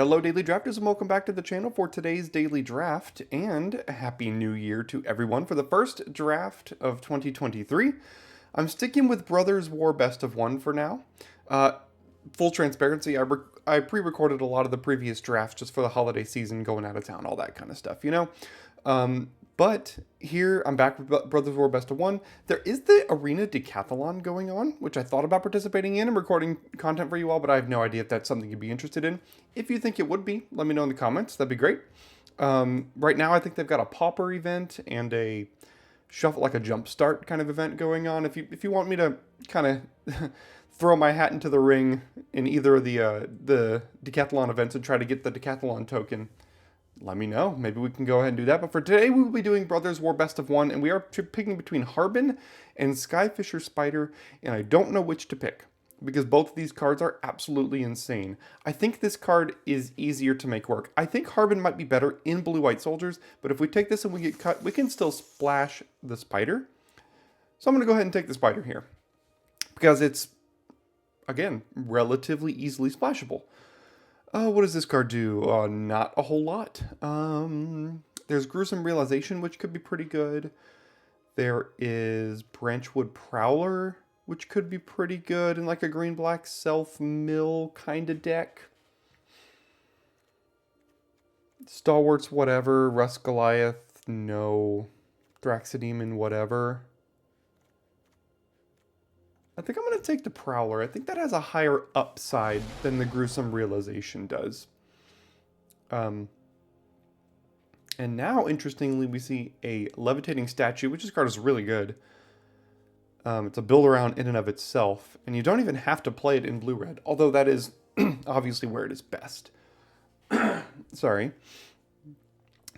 Hello Daily Drafters and welcome back to the channel for today's Daily Draft, and Happy New Year to everyone for the first draft of 2023. I'm sticking with Brothers War Best of 1 for now. Full transparency, I pre-recorded a lot of the previous drafts just for the holiday season, going out of town, all that kind of stuff, you know? But here I'm back with Brothers War Best of 1. There is the Arena Decathlon going on, which I thought about participating in and recording content for you all, but I have no idea if that's something you'd be interested in. If you think it would be, let me know in the comments. That'd be great. Right now I think they've got a Pauper event and a Shuffle, like a Jumpstart kind of event going on. If you want me to kind of throw my hat into the ring in either of the Decathlon events and try to get the Decathlon token, let me know. Maybe we can go ahead and do that. But for today, we will be doing Brothers War Best of 1, and we are picking between Harbin and Skyfisher Spider, and I don't know which to pick, because both of these cards are absolutely insane. I think this card is easier to make work. I think Harbin might be better in Blue-White Soldiers, but if we take this and we get cut, we can still splash the Spider. So I'm going to go ahead and take the Spider here, because it's, again, relatively easily splashable. What does this card do? Not a whole lot. There's Gruesome Realization, which could be pretty good. There is Branchwood Prowler, which could be pretty good in like a green-black self-mill kind of deck. Stalwarts, whatever. Rust Goliath, no. Thraxodemon, whatever. I think I'm going to take the Prowler. I think that has a higher upside than the Gruesome Realization does. And now, interestingly, we see a Levitating Statue, which this card is really good. It's a build-around in and of itself, and you don't even have to play it in blue-red, although that is obviously where it is best. Sorry.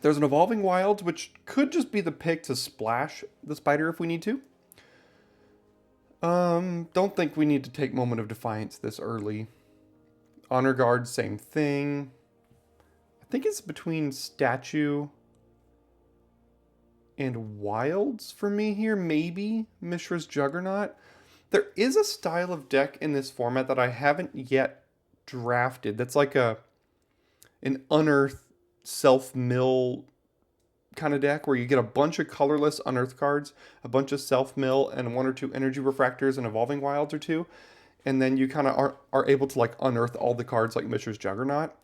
There's an Evolving Wilds, which could just be the pick to splash the Spider if we need to. Don't think we need to take Moment of Defiance this early. Honor Guard, same thing. I think it's between Statue and Wilds for me here. Maybe Mishra's Juggernaut. There is a style of deck in this format that I haven't yet drafted. That's like an unearth self-mill kind of deck where you get a bunch of colorless unearth cards, a bunch of self-mill, and one or two energy refractors and Evolving Wilds or two, and then you kind of are able to like unearth all the cards like Mishra's Juggernaut.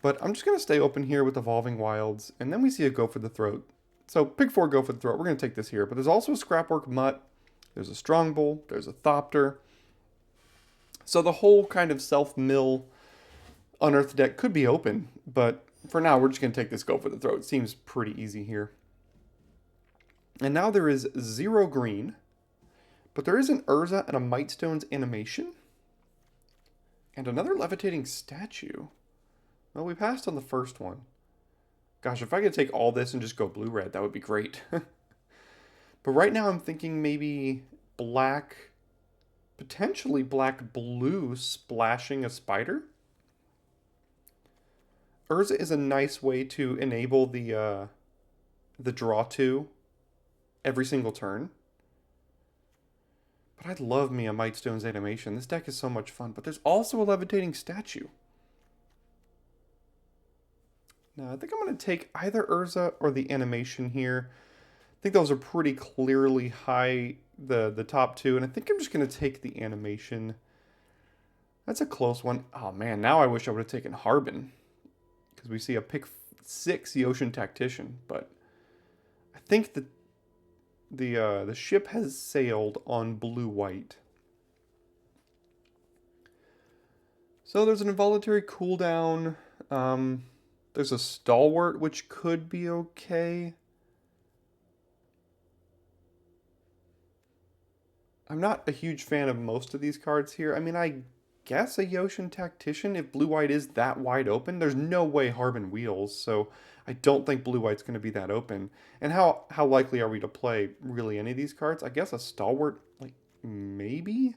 But I'm just going to stay open here with Evolving Wilds, and then we see a Go for the Throat. So pick 4, Go for the Throat. We're going to take this here, but there's also a Scrapwork Mutt, there's a Strongbull, there's a Thopter. So the whole kind of self-mill unearth deck could be open, but for now, we're just going to take this Go for the Throat. It seems pretty easy here. And now there is 0 green, but there is an Urza and a Mightstone's animation. And another Levitating Statue. Well, we passed on the first one. Gosh, if I could take all this and just go blue-red, that would be great. But right now I'm thinking maybe black, potentially black-blue splashing a Spider. Urza is a nice way to enable the draw 2 every single turn. But I'd love me a Mightstone's animation. This deck is so much fun. But there's also a Levitating Statue. Now, I think I'm going to take either Urza or the animation here. I think those are pretty clearly high, the top two. And I think I'm just going to take the animation. That's a close one. Oh, man, now I wish I would have taken Harbin, because we see a pick 6 Yotian Tactician, but I think that the ship has sailed on blue-white. So there's an involuntary cooldown. There's a Stalwart, which could be okay. I'm not a huge fan of most of these cards here. I mean, I guess a Yotian Tactician, if blue-white is that wide open. There's no way Harbin wheels, so I don't think blue-white's going to be that open. And how likely are we to play really any of these cards? I guess a Stalwart, like, maybe?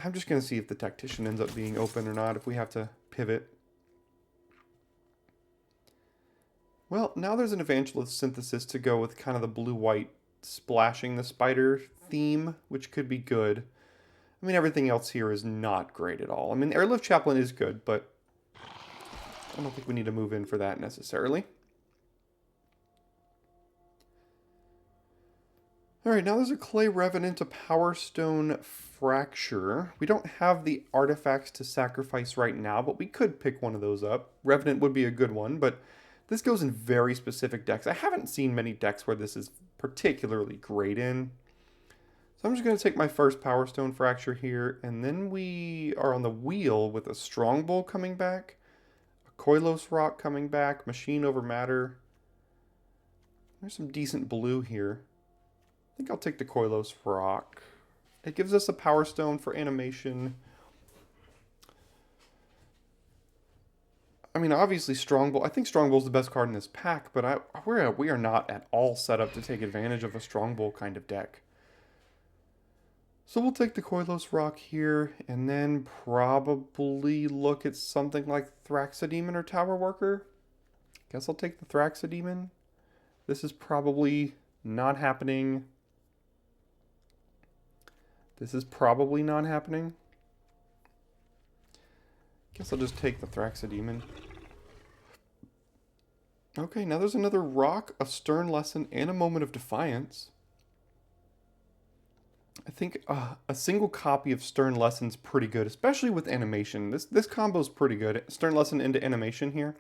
I'm just going to see if the Tactician ends up being open or not, if we have to pivot. Well, now there's an Evangelist Synthesis to go with kind of the blue-white splashing the Spider theme, which could be good. I mean, everything else here is not great at all. I mean, Airlift Chaplain is good, but I don't think we need to move in for that necessarily. Alright, now there's a Clay Revenant, a Power Stone Fracture. We don't have the artifacts to sacrifice right now, but we could pick one of those up. Revenant would be a good one, but this goes in very specific decks. I haven't seen many decks where this is particularly great in. So I'm just going to take my first Power Stone Fracture here, and then we are on the wheel with a Strongbow coming back, a Koilos Rock coming back, Machine over Matter. There's some decent blue here. I think I'll take the Koilos Rock. It gives us a Power Stone for animation. I mean, obviously Strongbow. I think Strongbow's the best card in this pack, but we are not at all set up to take advantage of a Strongbow kind of deck. So we'll take the Koilos Rock here, and then probably look at something like Thraxodemon or Tower Worker. Guess I'll take the Thraxodemon. This is probably not happening. This is probably not happening. Guess I'll just take the Thraxodemon. Okay, now there's another rock, a Stern Lesson, and a Moment of Defiance. I think a single copy of Stern Lesson's pretty good, especially with animation. This combo's pretty good. Stern Lesson into animation here.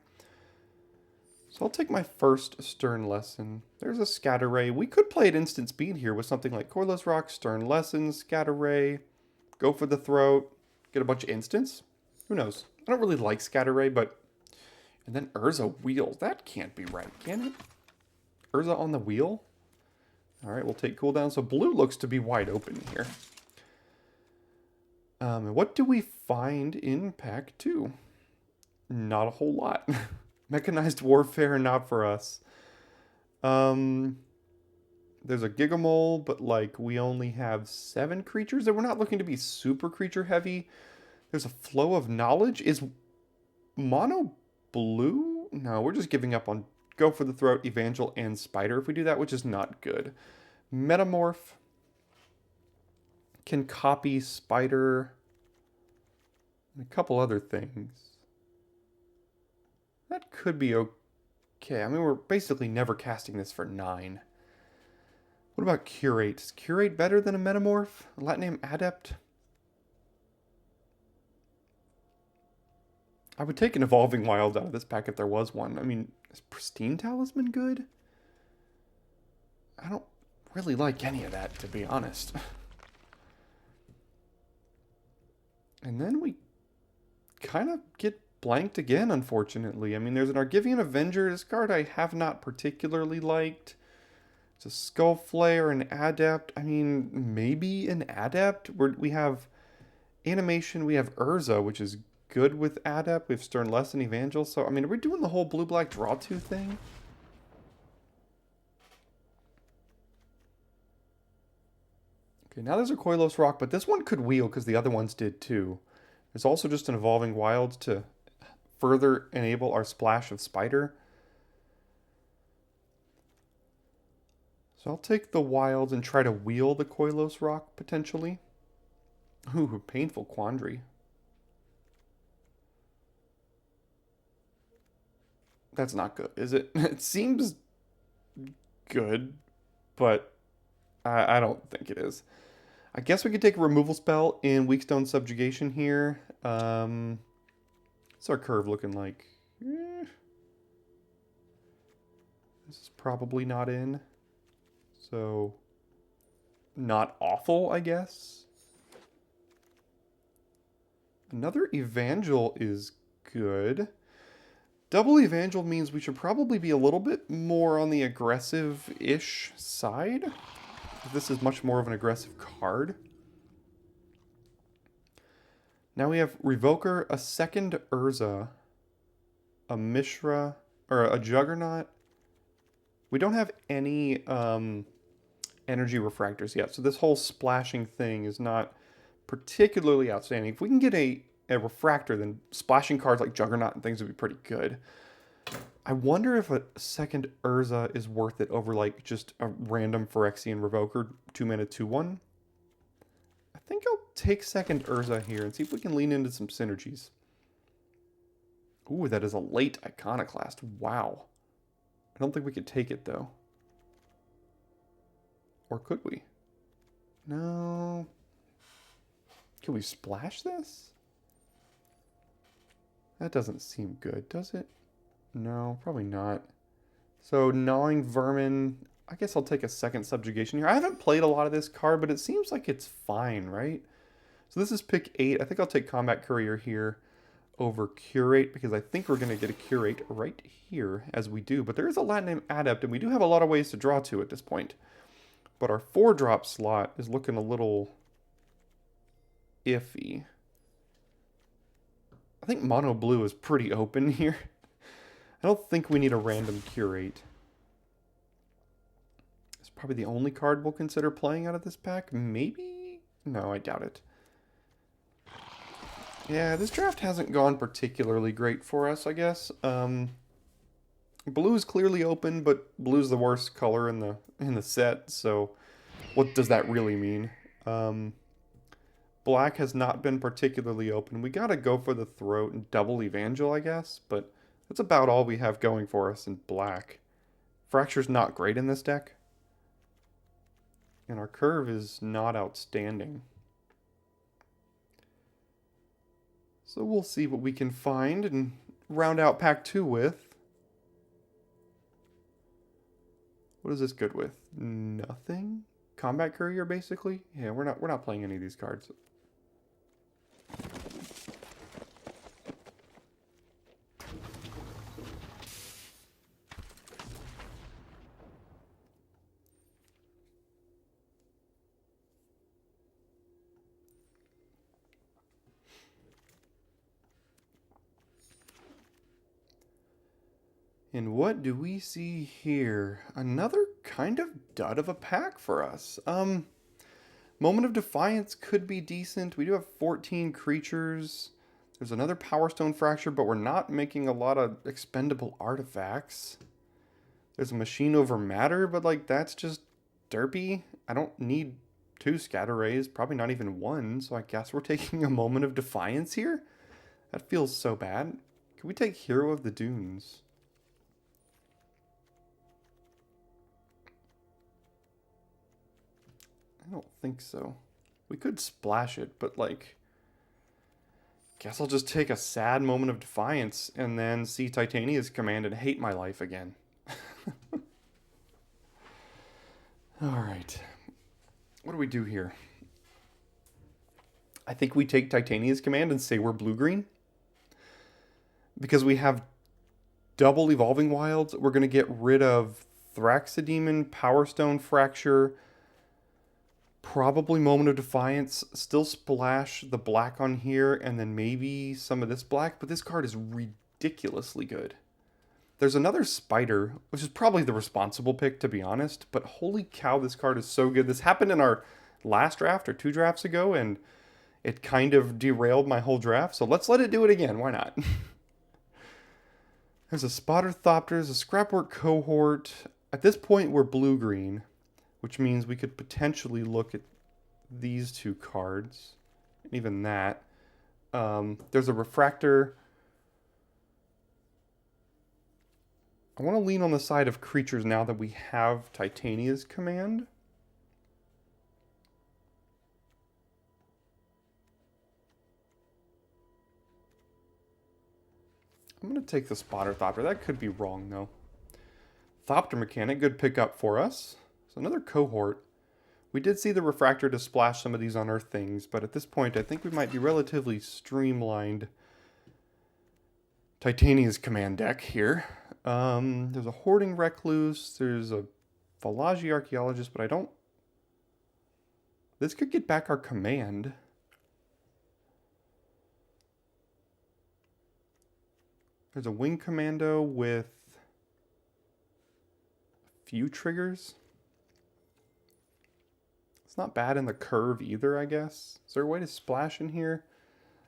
So I'll take my first Stern Lesson. There's a Scatter Ray. We could play at instant speed here with something like Koilos Rock, Stern Lesson, Scatter Ray, go for the throat, get a bunch of instants. Who knows? I don't really like Scatter Ray, but... And then Urza Wheels. That can't be right, can it? Urza on the wheel? Alright, we'll take cooldown. So blue looks to be wide open here. And what do we find in pack 2? Not a whole lot. Mechanized Warfare, not for us. There's a Gigamole, but like we only have 7 creatures, and we're not looking to be super creature heavy. There's a Flow of Knowledge. Is mono blue? No, we're just giving up on Go for the Throat, Evangel, and Spider if we do that, which is not good. Metamorph can copy Spider and a couple other things. That could be okay. I mean, we're basically never casting this for 9. What about Curate? Is Curate better than a Metamorph? A Latin name Adept? I would take an Evolving Wild out of this pack if there was one. I mean, is Pristine Talisman good? I don't really like any of that, to be honest. And then we kind of get blanked again, unfortunately. I mean, there's an Argivian Avenger. This card I have not particularly liked. It's a Skullflare, an Adept. I mean, maybe an Adept. We have animation. We have Urza, which is good with Adept. We have Stern Lesson, Evangel. So, I mean, are we doing the whole blue-black draw 2 thing? Okay, now there's a Koilos Rock, but this one could wheel because the other ones did too. There's also just an Evolving Wild to further enable our splash of Spider. So I'll take the Wilds and try to wheel the Koilos Rock, potentially. Ooh, Painful Quandary. That's not good, is it? It seems good, but I don't think it is. I guess we could take a removal spell in Weakstone Subjugation here. What's our curve looking like? This is probably not in. So, not awful, I guess. Another Evangel is good. Double Evangel means we should probably be a little bit more on the aggressive-ish side. This is much more of an aggressive card. Now we have Revoker, a second Urza, a Mishra, or a Juggernaut. We don't have any energy refractors yet, so this whole splashing thing is not particularly outstanding. If we can get a refractor, then splashing cards like Juggernaut and things would be pretty good. I wonder if a second Urza is worth it over like just a random Phyrexian Revoker 2-mana 2/1. I think I'll take second Urza here and see if we can lean into some synergies. Ooh, that is a late Iconoclast. Wow. I don't think we could take it, though. Or could we? No. Can we splash this? That doesn't seem good, does it? No, probably not. So, Gnawing Vermin. I guess I'll take a second Subjugation here. I haven't played a lot of this card, but it seems like it's fine, right? So this is pick 8. I think I'll take Combat Courier here over Curate, because I think we're going to get a Curate right here, as we do. But there is a Latinum Adept, and we do have a lot of ways to draw to at this point. But our 4-drop slot is looking a little iffy. I think Mono Blue is pretty open here. I don't think we need a random Curate. It's probably the only card we'll consider playing out of this pack. Maybe? No, I doubt it. Yeah, this draft hasn't gone particularly great for us, I guess. Blue is clearly open, but blue's the worst color in the set, so what does that really mean? Black has not been particularly open. We gotta go for the Throat and double Evangel, I guess, but that's about all we have going for us in black. Fracture's not great in this deck. And our curve is not outstanding. So we'll see what we can find and round out pack 2 with. What is this good with? Nothing? Combat Courier, basically? Yeah, we're not playing any of these cards. And what do we see here? Another kind of dud of a pack for us. Moment of Defiance could be decent. We do have 14 creatures. There's another Power Stone Fracture, but we're not making a lot of expendable artifacts. There's a Machine Over Matter, but like that's just derpy. I don't need 2 Scatter Rays, probably not even 1, so I guess we're taking a Moment of Defiance here? That feels so bad. Can we take Hero of the Dunes? I don't think so. We could splash it, but like... Guess I'll just take a sad Moment of Defiance and then see Titania's Command and hate my life again. Alright. What do we do here? I think we take Titania's Command and say we're blue-green. Because we have double Evolving Wilds, we're going to get rid of Thraxidemon, Power Stone Fracture... Probably Moment of Defiance, still splash the black on here, and then maybe some of this black, but this card is ridiculously good. There's another Spider, which is probably the responsible pick, to be honest, but holy cow, this card is so good. This happened in our last draft, or 2 drafts ago, and it kind of derailed my whole draft, so let's let it do it again, why not? There's a Spotter Thopter, there's a Scrapwork Cohort. At this point, we're blue-green, which means we could potentially look at these 2 cards. And even that. There's a Refractor. I want to lean on the side of creatures now that we have Titania's Command. I'm going to take the Spotter Thopter. That could be wrong, though. Thopter Mechanic, good pickup for us. So another Cohort. We did see the Refractor to splash some of these unearthed things, but at this point I think we might be relatively streamlined Titania's Command deck here. There's a Hoarding Recluse, there's a Valaji Archaeologist, but I don't... This could get back our command. There's a Wing Commando with a few triggers. It's not bad in the curve either, I guess. Is there a way to splash in here?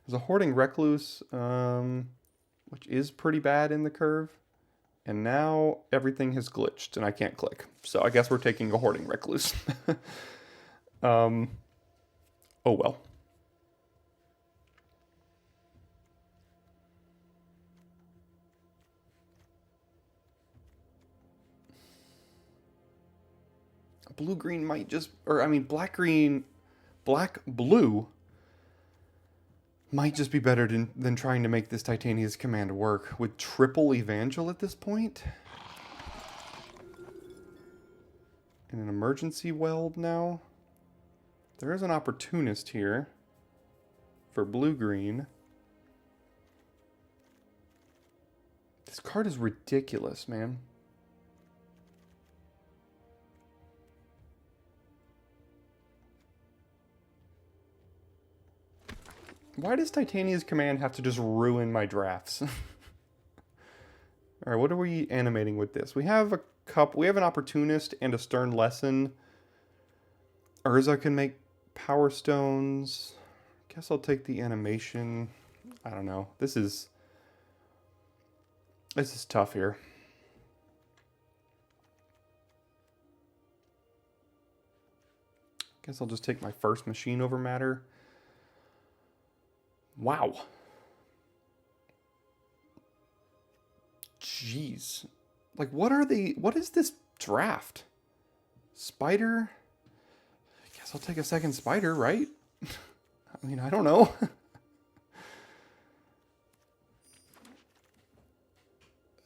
There's a Hoarding Recluse, which is pretty bad in the curve. And now everything has glitched and I can't click. So I guess we're taking a Hoarding Recluse. Oh well. Blue-green might just... Or, I mean, black-green... Black-blue might just be better than trying to make this Titania's command work with triple Evangel at this point. And an emergency weld now. There is an opportunist here for blue-green. This card is ridiculous, man. Why does Titania's command have to just ruin my drafts? Alright, what are we animating with this? We have a cup, we have an opportunist and a stern lesson. Urza can make power stones. Guess I'll take the animation. I don't know. This is tough here. Guess I'll just take my first machine over matter. Wow. Jeez. Like, what is this draft? Spider? I guess I'll take a second spider, right? I mean, I don't know.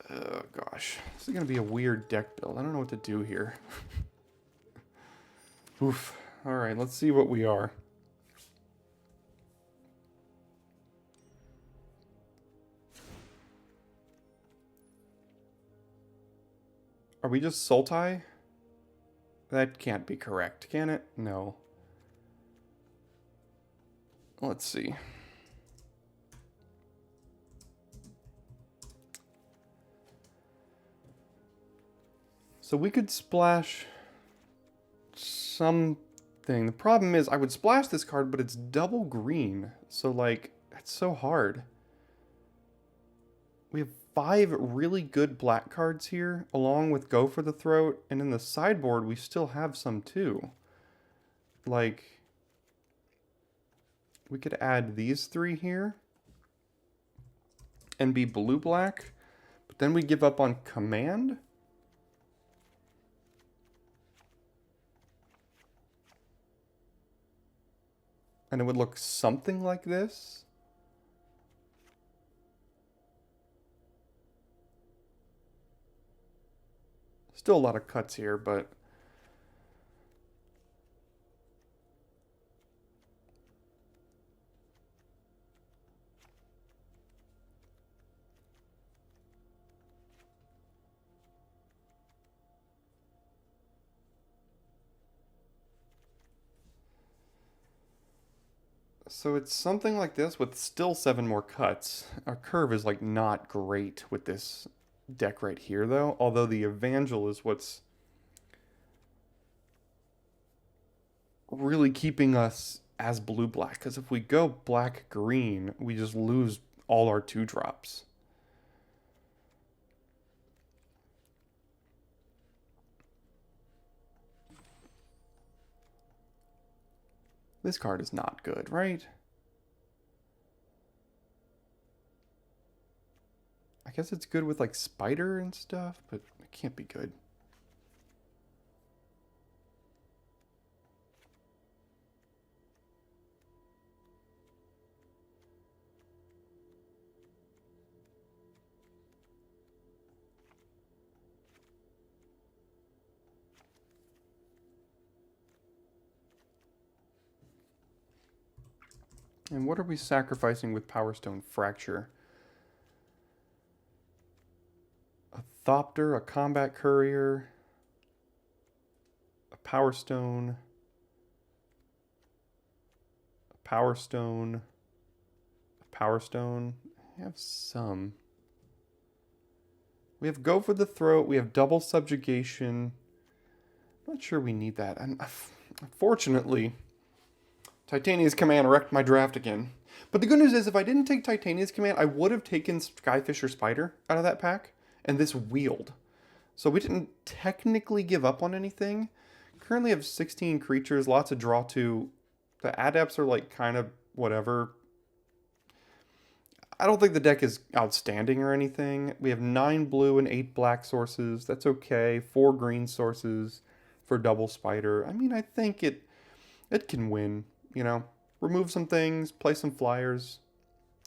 Oh, gosh. This is going to be a weird deck build. I don't know what to do here. Oof. All right, let's see what we are. Are we just Sultai? That can't be correct, can it? No. Let's see. So we could splash something. The problem is I would splash this card, but it's double green. So, like, it's so hard. We have 5 really good black cards here, along with Go for the Throat. And in the sideboard, we still have some too. Like, we could add these 3 here and be blue-black. But then we give up on command. And it would look something like this. Still a lot of cuts here, but... So it's something like this with still 7 more cuts. Our curve is like not great with this deck right here though, although the Evangel is what's really keeping us as blue-black, because if we go black-green, we just lose all our 2-drops. This card is not good, right? I guess it's good with like Spider and stuff, but it can't be good. And what are we sacrificing with Power Stone Fracture? A Thopter, a Combat Courier, a Power Stone, a Power Stone, a Power Stone. I have some. We have Go for the Throat, we have Double Subjugation. I'm not sure we need that. Unfortunately, Titania's Command wrecked my draft again. But the good news is, if I didn't take Titania's Command, I would have taken Skyfisher Spider out of that pack, and this wheeled. So we didn't technically give up on anything. Currently have 16 creatures, lots of draw to The adepts are like kind of whatever. I don't think the deck is outstanding or anything. We have 9 blue and 8 black sources. That's okay. 4 green sources for double spider. I mean, I think it can win, you know. Remove some things, play some flyers,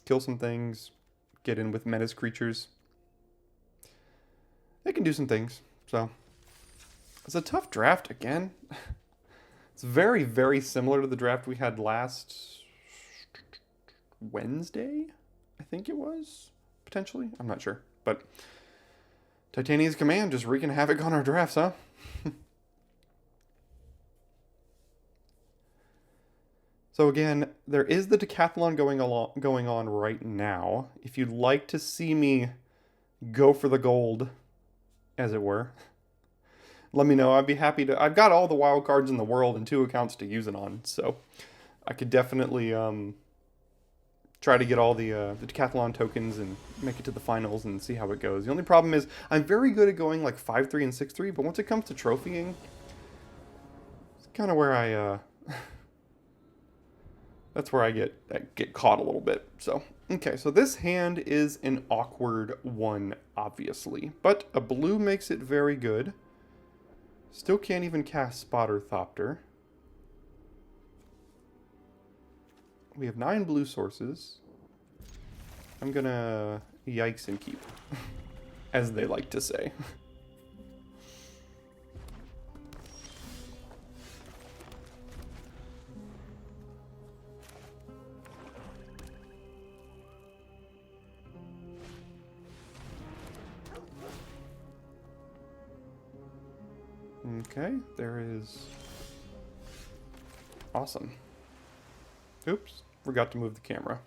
kill some things, get in with menace creatures. It can do some things. So, it's a tough draft again. It's very, very similar to the draft we had last Wednesday, I think it was, potentially. I'm not sure. But Titania's Command just wreaking havoc on our drafts, huh? So again, there is the decathlon going on right now. If you'd like to see me go for the gold, as it were, let me know. I'd be happy to. I've got all the wild cards in the world and 2 accounts to use it on, so I could definitely try to get all the decathlon tokens and make it to the finals and see how it goes. The only problem is I'm very good at going like 5-3 and 6-3, but once it comes to trophying, it's kind of where I that's where I get caught a little bit. So, okay, so this hand is an awkward one, obviously. But a blue makes it very good. Still can't even cast Spotter Thopter. We have 9 blue sources. I'm gonna yikes and keep, as they like to say. Okay, there is... Awesome. Oops, forgot to move the camera.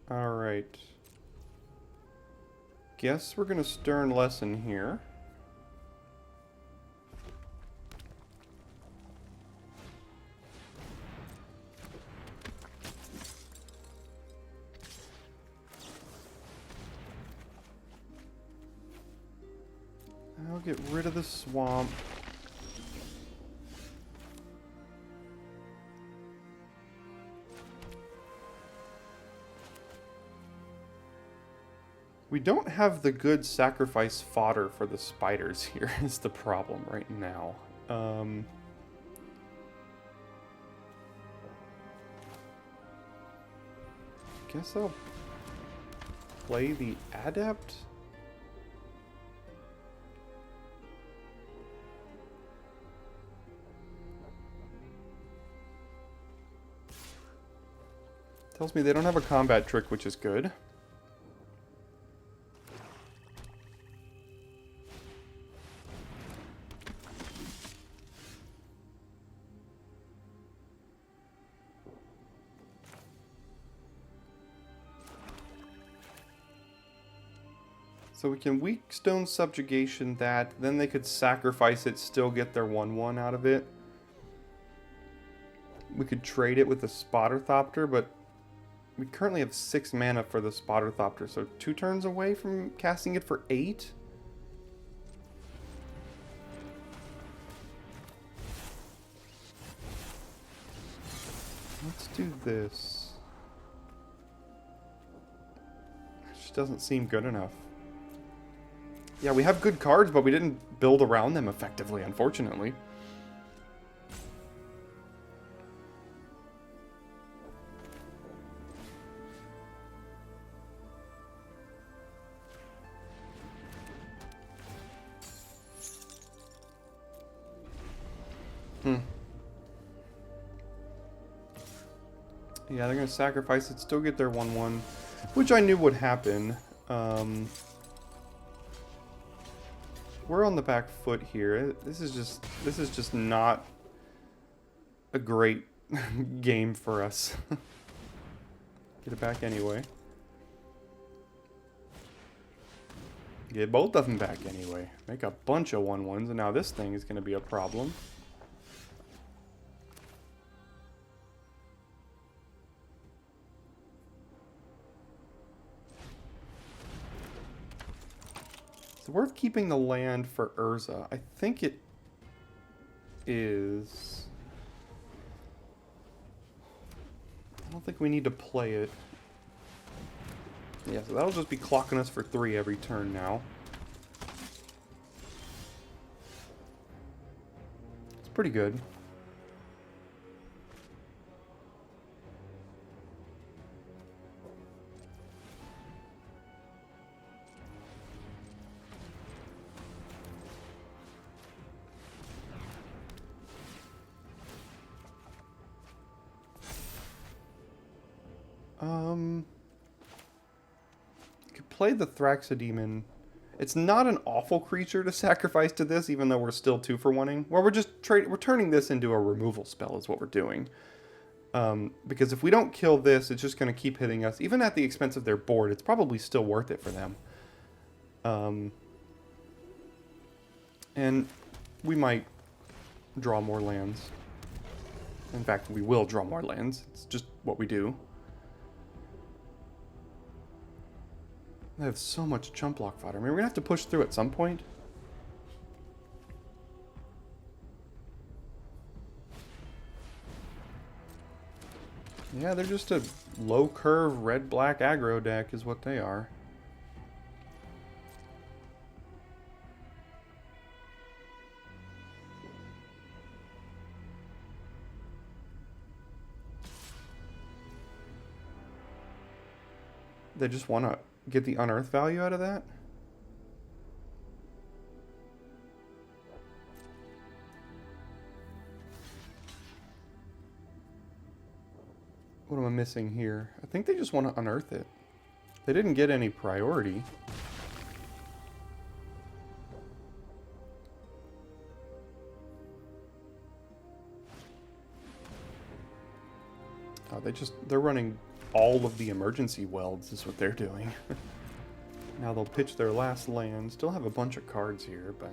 Alright. Guess we're gonna Stern Lesson here. I'll get rid of the swamp. We don't have the good sacrifice fodder for the spiders here is the problem right now. Guess I'll play the adept. Tells me they don't have a combat trick, which is good. So we can weak stone subjugation that, then they could sacrifice it, still get their 1/1 out of it. We could trade it with the Spotter Thopter, but we currently have 6 mana for the Spotter Thopter, so 2 turns away from casting it for 8? Let's do this. It just doesn't seem good enough. Yeah, we have good cards, but we didn't build around them effectively, unfortunately. Yeah, they're going to sacrifice it, still get their 1/1, which I knew would happen. We're on the back foot here. This is just not a great game for us. Get it back anyway. Get both of them back anyway. Make a bunch of 1/1s, and now this thing is going to be a problem. It's worth keeping the land for Urza. I think it is... I don't think we need to play it. Yeah, so that'll just be clocking us for 3 every turn now. It's pretty good. Could play the Thraxodemon. It's not an awful creature to sacrifice to this, even though we're still 2 for 1-ing. Well, we're turning this into a removal spell is what we're doing. Because if we don't kill this, it's just going to keep hitting us. Even at the expense of their board, it's probably still worth it for them. And we might draw more lands. In fact, we will draw more lands. It's just what we do. They have so much chump block fodder. I mean, we're going to have to push through at some point. Yeah, they're just a low curve red-black aggro deck is what they are. They just want to get the unearth value out of that? What am I missing here? I think they just want to unearth it. They didn't get any priority. Oh, they're running all of the emergency welds is what they're doing. Now they'll pitch their last land. Still have a bunch of cards here, but...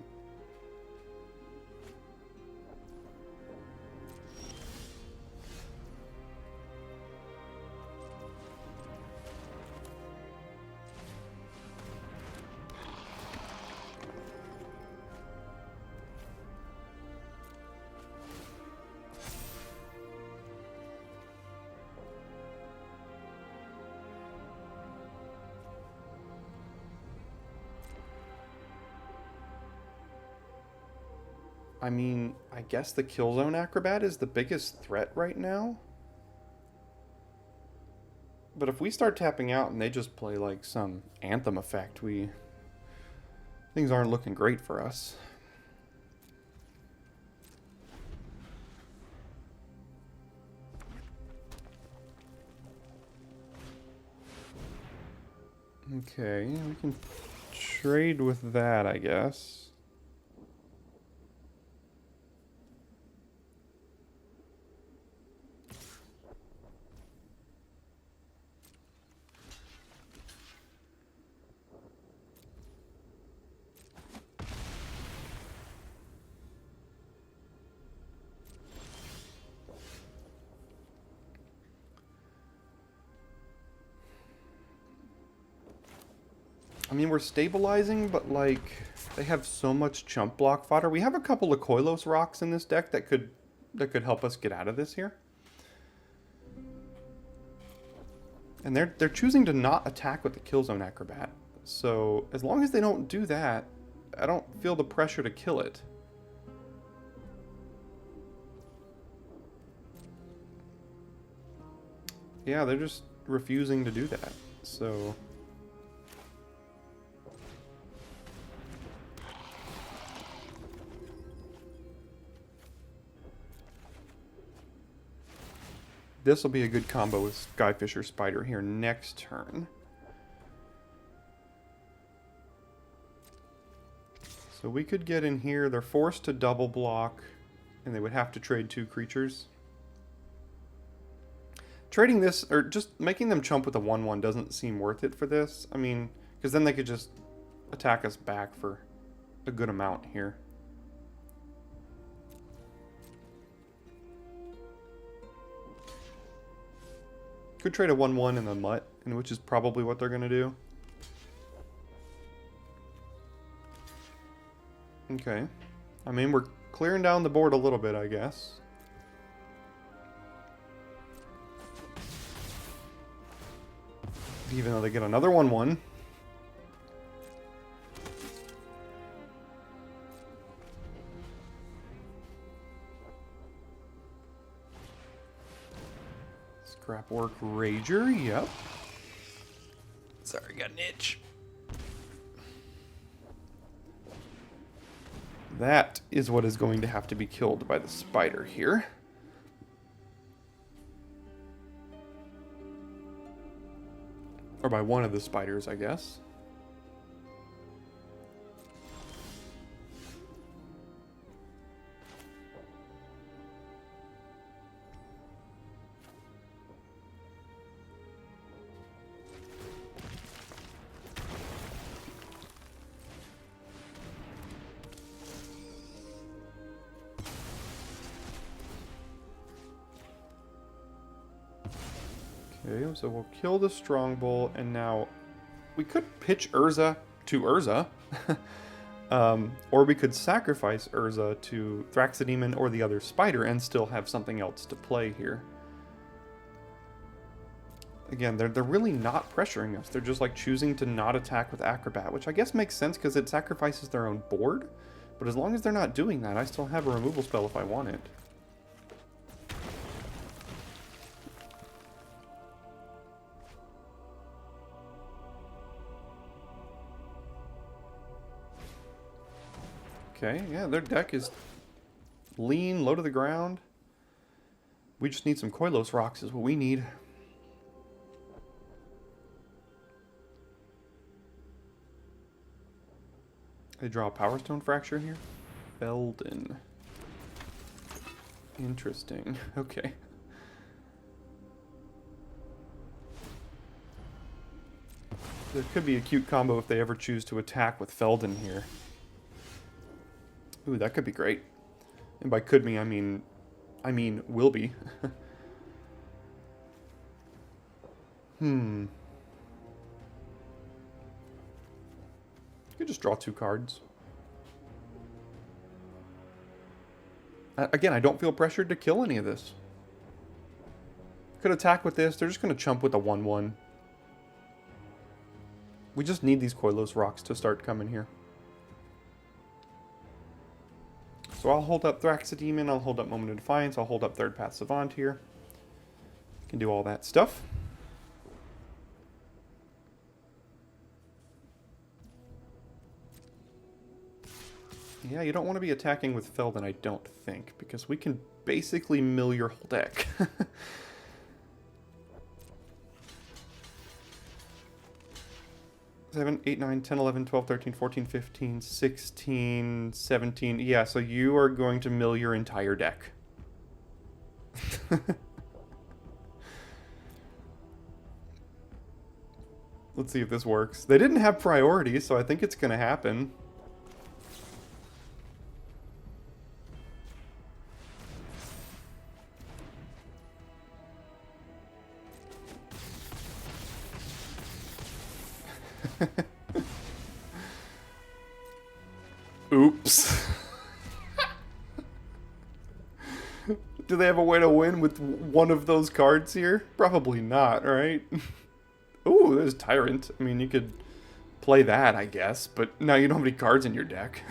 I mean, I guess the Killzone Acrobat is the biggest threat right now. But if we start tapping out and they just play like some Anthem effect, things aren't looking great for us. Okay, we can trade with that, I guess. I mean, we're stabilizing, but like, they have so much chump block fodder. We have a couple of Koilos rocks in this deck that could help us get out of this here. And they're choosing to not attack with the Killzone Acrobat. So as long as they don't do that, I don't feel the pressure to kill it. Yeah, they're just refusing to do that. So... this will be a good combo with Skyfisher Spider here next turn. So we could get in here. They're forced to double block, and they would have to trade 2 creatures. Trading this, or just making them chump with a 1/1 doesn't seem worth it for this. I mean, because then they could just attack us back for a good amount here. Could trade a 1/1 in the mutt, and which is probably what they're going to do. Okay. I mean, we're clearing down the board a little bit, I guess. Even though they get another 1/1. Scrapwork Rager, yep. Sorry, got an itch. That is what is going to have to be killed by the spider here. Or by one of the spiders, I guess. Okay, so we'll kill the Strongbow, and now we could pitch Urza to Urza. Or we could sacrifice Urza to Thraxidemon or the other spider and still have something else to play here. Again, they're really not pressuring us. They're just like choosing to not attack with Acrobat, which I guess makes sense because it sacrifices their own board. But as long as they're not doing that, I still have a removal spell if I want it. Okay, yeah, their deck is lean, low to the ground. We just need some Koilos rocks is what we need. They draw a Power Stone Fracture here. Felden. Interesting. Okay. There could be a cute combo if they ever choose to attack with Felden here. Ooh, that could be great. And by could me, I mean will be. You could just draw 2 cards. Again, I don't feel pressured to kill any of this. Could attack with this. They're just going to chump with a 1/1. We just need these Koilos rocks to start coming here. So I'll hold up Thraxidemon, I'll hold up Moment of Defiance, I'll hold up Third Path Savant here. Can do all that stuff. Yeah, you don't want to be attacking with Felden, I don't think, because we can basically mill your whole deck. 7, 8, 9, 10, 11, 12, 13, 14, 15, 16, 17. Yeah, so you are going to mill your entire deck. Let's see if this works. They didn't have priority, so I think it's going to happen. Oops. Do they have a way to win with one of those cards here? Probably not, right? Ooh, there's Tyrant. I mean, you could play that, I guess, but now you don't have any cards in your deck.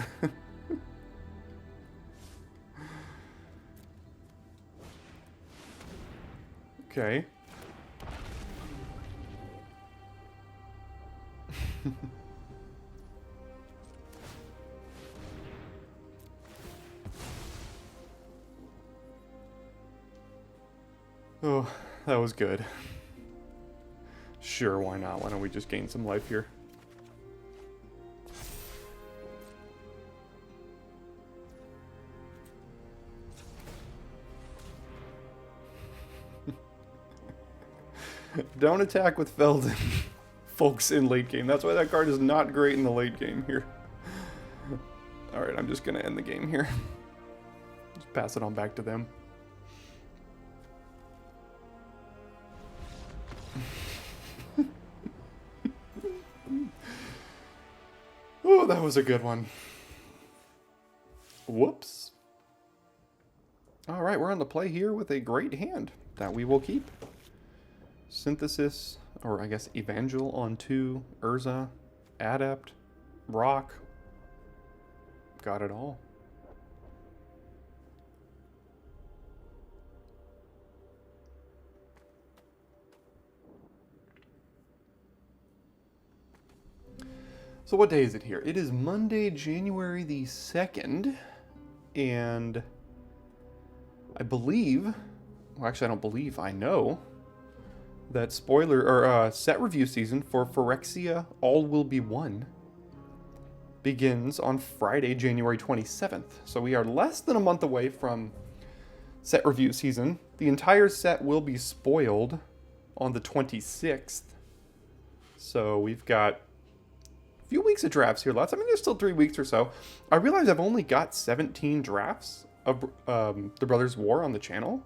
Okay. Oh, that was good. Sure, why not? Why don't we just gain some life here? Don't attack with Felden, folks, in late game. That's why that card is not great in the late game here. Alright, I'm just going to end the game here. Just pass it on back to them. Oh, that was a good one. Whoops. All right, we're on the play here with a great hand that we will keep. Synthesis, or I guess Evangel on 2, Urza, Adept, Rock. Got it all. So what day is it here? It is Monday, January the 2nd, and I believe, well actually I don't believe, I know, that set review season for Phyrexia All Will Be One begins on Friday, January 27th. So we are less than a month away from set review season. The entire set will be spoiled on the 26th. So we've got a few weeks of drafts here left. I mean, there's still 3 weeks or so. I realize I've only got 17 drafts of the Brothers War on the channel,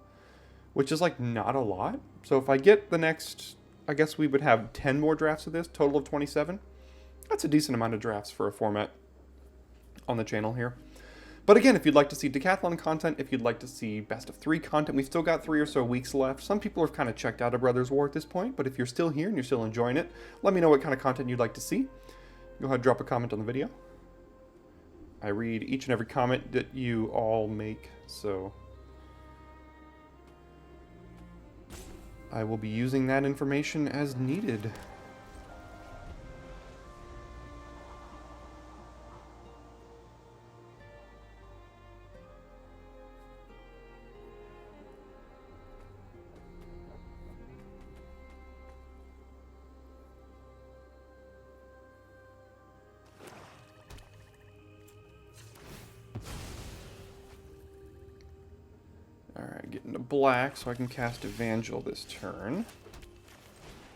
which is like not a lot. So if I get the next, I guess we would have 10 more drafts of this, total of 27. That's a decent amount of drafts for a format on the channel here. But again, if you'd like to see decathlon content, if you'd like to see best of 3 content, we've still got 3 or so weeks left. Some people have kind of checked out of Brothers War at this point, but if you're still here and you're still enjoying it, let me know what kind of content you'd like to see. Go ahead and drop a comment on the video. I read each and every comment that you all make, so I will be using that information as needed. Alright, get into black so I can cast Evangel this turn.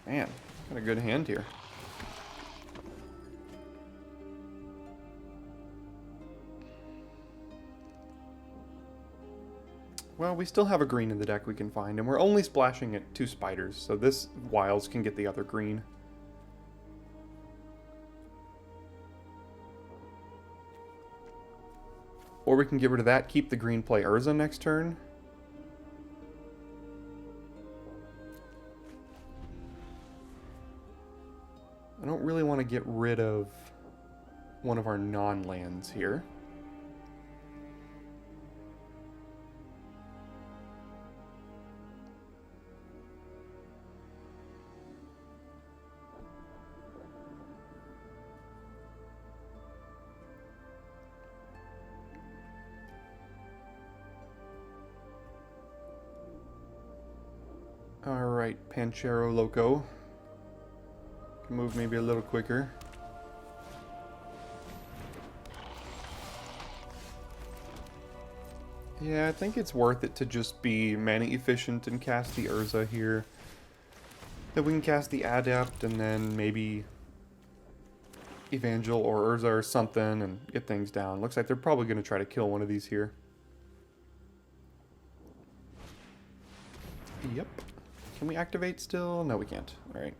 Man, got a good hand here. Well, we still have a green in the deck we can find, and we're only splashing at 2 spiders, so this Wilds can get the other green. Or we can get rid of that, keep the green, play Urza next turn. I don't really want to get rid of one of our non-lands here. Alright, Panchero Loco. Can move maybe a little quicker. Yeah, I think it's worth it to just be mana efficient and cast the Urza here. Then we can cast the Adept and then maybe Evangel or Urza or something and get things down. Looks like they're probably going to try to kill one of these here. Yep. Can we activate still? No, we can't. Alright.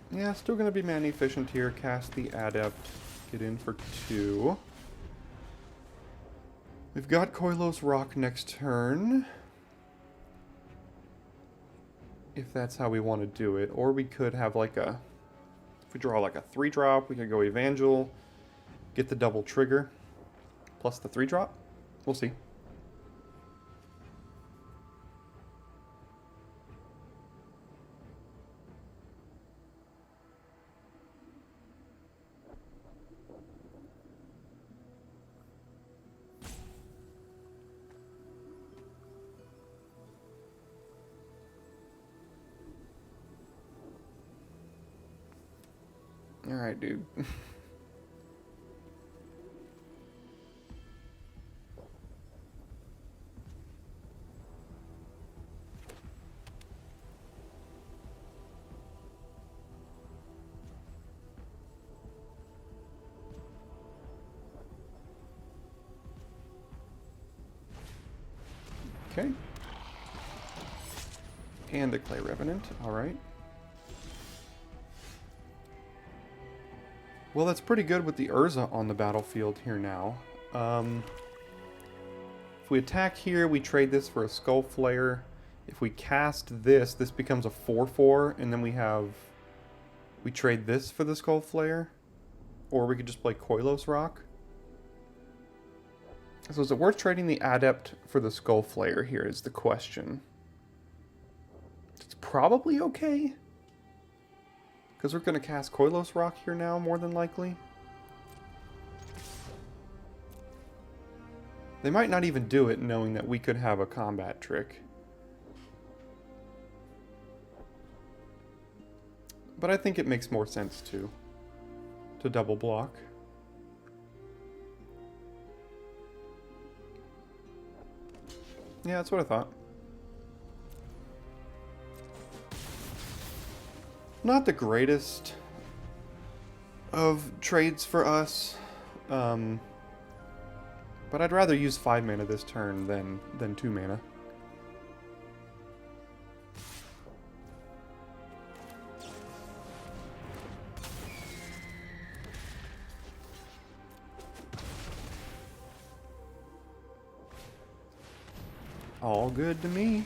Yeah, still going to be mana efficient here. Cast the Adept. Get in for 2. We've got Koilos Rock next turn. If that's how we want to do it. Or we could have like a... If we draw like a 3-drop, we could go Evangel. Get the double trigger. Plus the 3-drop. We'll see. Alright, dude. Okay. And the Clay Revenant. Alright. Well, that's pretty good with the Urza on the battlefield here now. If we attack here, we trade this for a Skull Flare. If we cast this, this becomes a 4/4, and then we trade this for the Skull Flare. Or we could just play Koilos Rock. So is it worth trading the Adept for the Skull Flare here is the question. It's probably okay. Because we're going to cast Koilos Rock here now, more than likely. They might not even do it knowing that we could have a combat trick. But I think it makes more sense to double block. Yeah, that's what I thought. Not the greatest of trades for us. But I'd rather use 5 mana this turn than 2 mana. All good to me.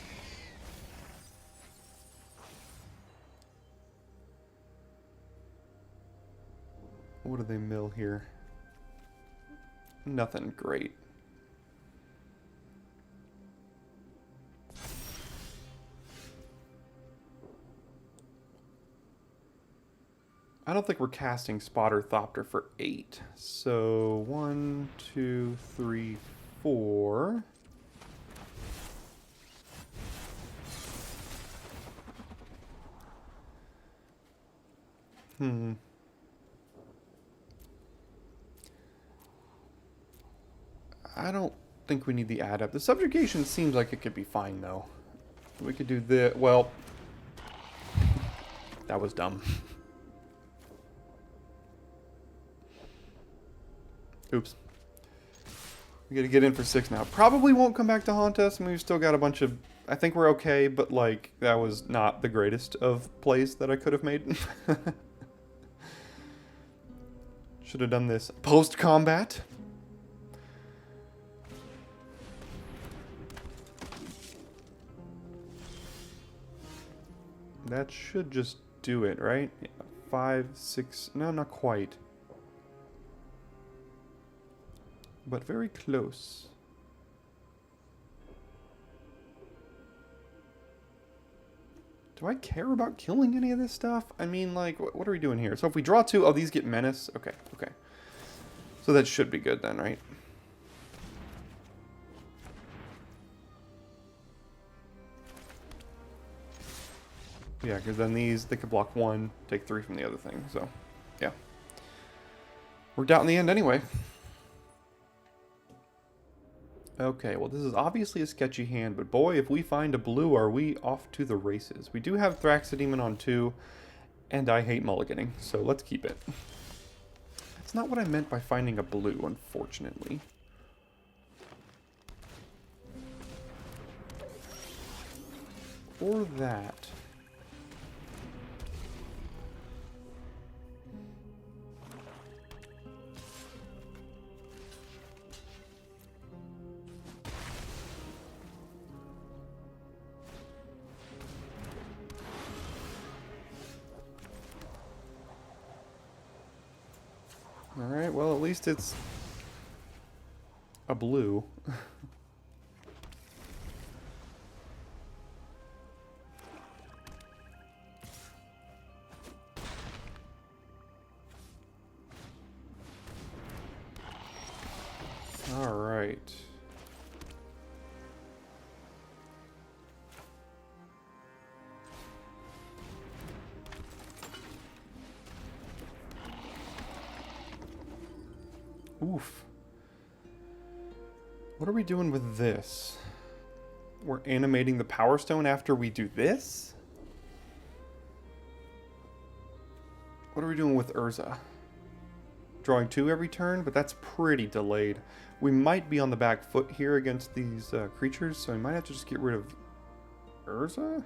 What do they mill here? Nothing great. I don't think we're casting Spotter Thopter for 8. So 1, 2, 3, 4. I don't think we need the Adept. The Subjugation seems like it could be fine, though. We could do the... Well... That was dumb. Oops. We gotta get in for 6 now. Probably won't come back to haunt us, and we've still got a bunch of... I think we're okay, but, like, that was not the greatest of plays that I could have made. Should have done this post-combat. That should just do it, right? Yeah, 5, 6... No, not quite. But very close. Do I care about killing any of this stuff? I mean, like, what are we doing here? So if we draw 2, oh, these get Menace? Okay, okay. So that should be good then, right? Yeah, because then these, they could block 1, take 3 from the other thing, so, yeah. Worked out in the end anyway. Okay, well this is obviously a sketchy hand, but boy, if we find a blue, are we off to the races. We do have Thraxodemon on 2, and I hate mulliganing, so let's keep it. That's not what I meant by finding a blue, unfortunately. Or that. Alright, well, at least it's a blue. Alright. Oof. What are we doing with this? We're animating the Power Stone after we do this? What are we doing with Urza? drawing 2 every turn, but that's pretty delayed. We might be on the back foot here against these creatures, so we might have to just get rid of Urza.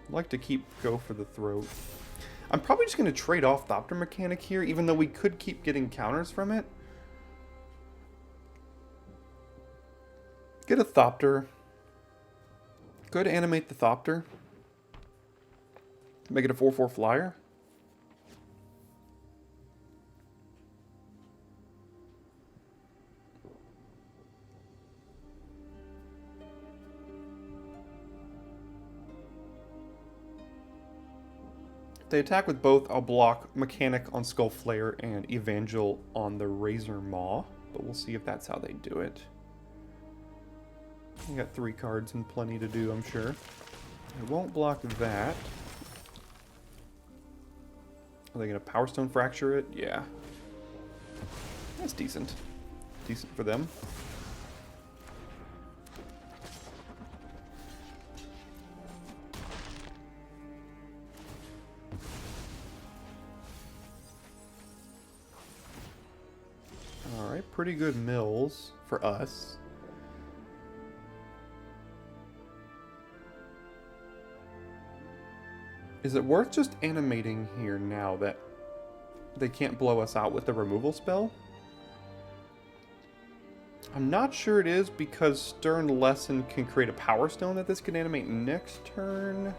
I'd like to keep Go for the Throat. I'm probably just going to trade off Thopter Mechanic here, even though we could keep getting counters from it. Get a Thopter. Go to animate the Thopter. Make it a 4/4 flyer. If they attack with both, I'll block Mechanic on Skull Flare and Evangel on the Razor Maw, but we'll see if that's how they do it. I got 3 cards and plenty to do, I'm sure. I won't block that. Are they going to Power Stone Fracture it? Yeah. That's decent. Decent for them. Alright, pretty good mills for us. Is it worth just animating here now that they can't blow us out with the removal spell? I'm not sure it is, because Stern Lesson can create a Power Stone that this can animate next turn.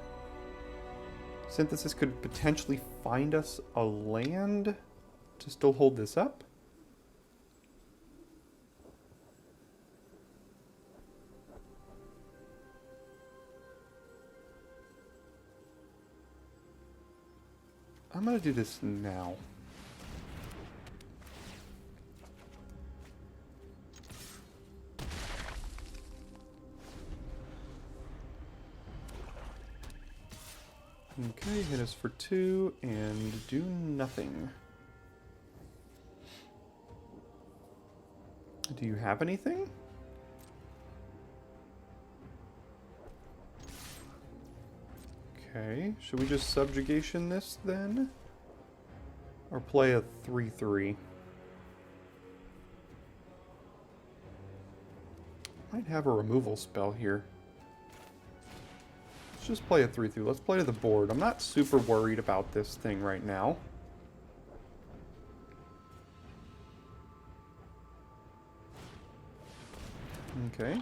Synthesis could potentially find us a land to still hold this up. I'm going to do this now. Okay, hit us for 2 and do nothing. Do you have anything? Okay, should we just subjugation this then? Or play a 3/3? Might have a removal spell here. Let's just play a 3/3. Let's play to the board. I'm not super worried about this thing right now. Okay.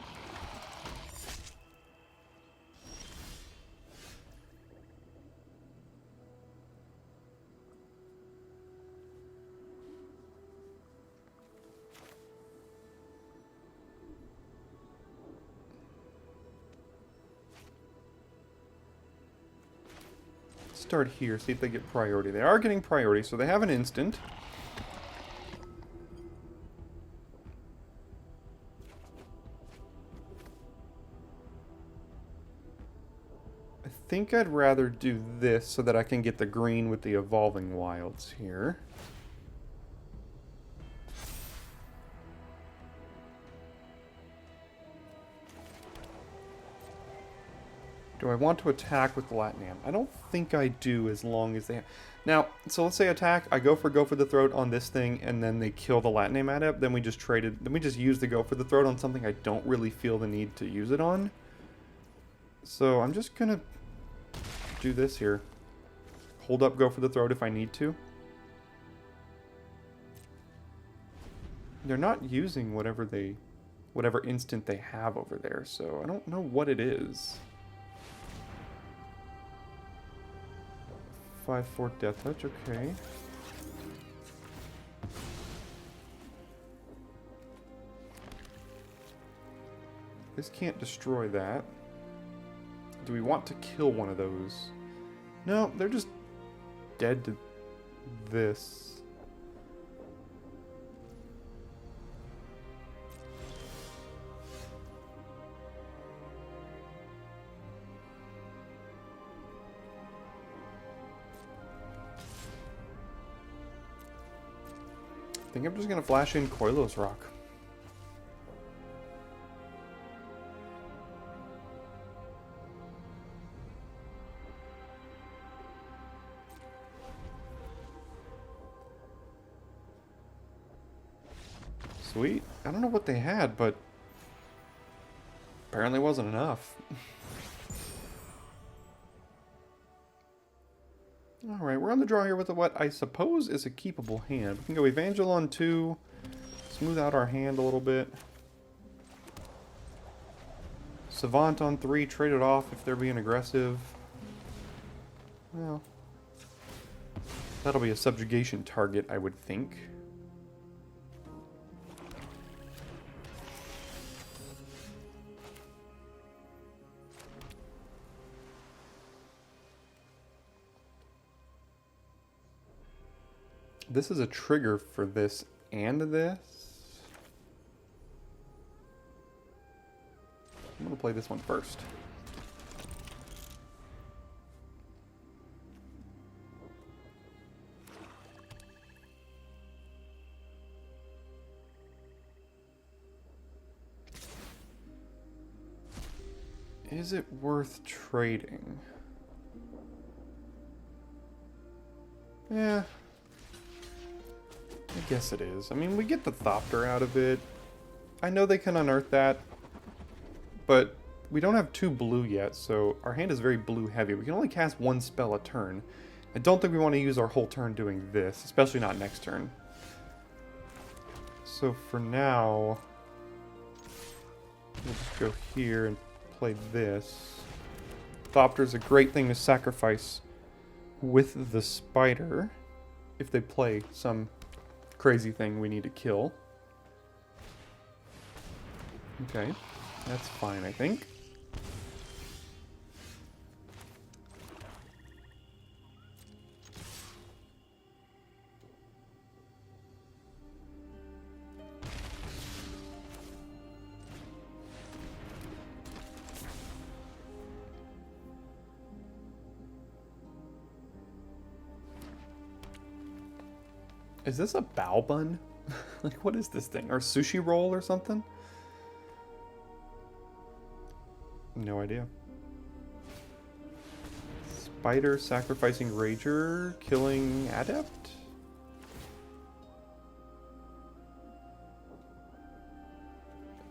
Start here, see if they get priority. They are getting priority, so they have an instant. I think I'd rather do this so that I can get the green with the Evolving Wilds here. Do I want to attack with Latinam? I don't think I do, as long as they have... Now, so let's say attack, I go for the Throat on this thing, and then they kill the Latinam adept, then we just use the go for the Throat on something I don't really feel the need to use it on. So I'm just gonna do this here. Hold up go for the Throat if I need to. They're not using whatever instant they have over there, so I don't know what it is. 5/4 Death Touch, okay. This can't destroy that. Do we want to kill one of those? No, they're just dead to this. I think I'm just gonna flash in Koilos Rock. Sweet. I don't know what they had, but apparently wasn't enough. Alright, we're on the draw here with what I suppose is a keepable hand. We can go Evangel on 2, smooth out our hand a little bit. Savant on 3, trade it off if they're being aggressive. Well, that'll be a subjugation target, I would think. This is a trigger for this and this. I'm going to play this one first. Is it worth trading? Yeah. I guess it is. I mean, we get the Thopter out of it. I know they can unearth that, but we don't have 2 blue yet, so our hand is very blue heavy. We can only cast 1 spell a turn. I don't think we want to use our whole turn doing this, especially not next turn. So for now, we'll just go here and play this. Thopter's a great thing to sacrifice with the spider if they play some crazy thing we need to kill. Okay, that's fine, I think. Is this a bao bun? Like, what is this thing? Or sushi roll or something? No idea. Spider sacrificing Rager, killing Adept?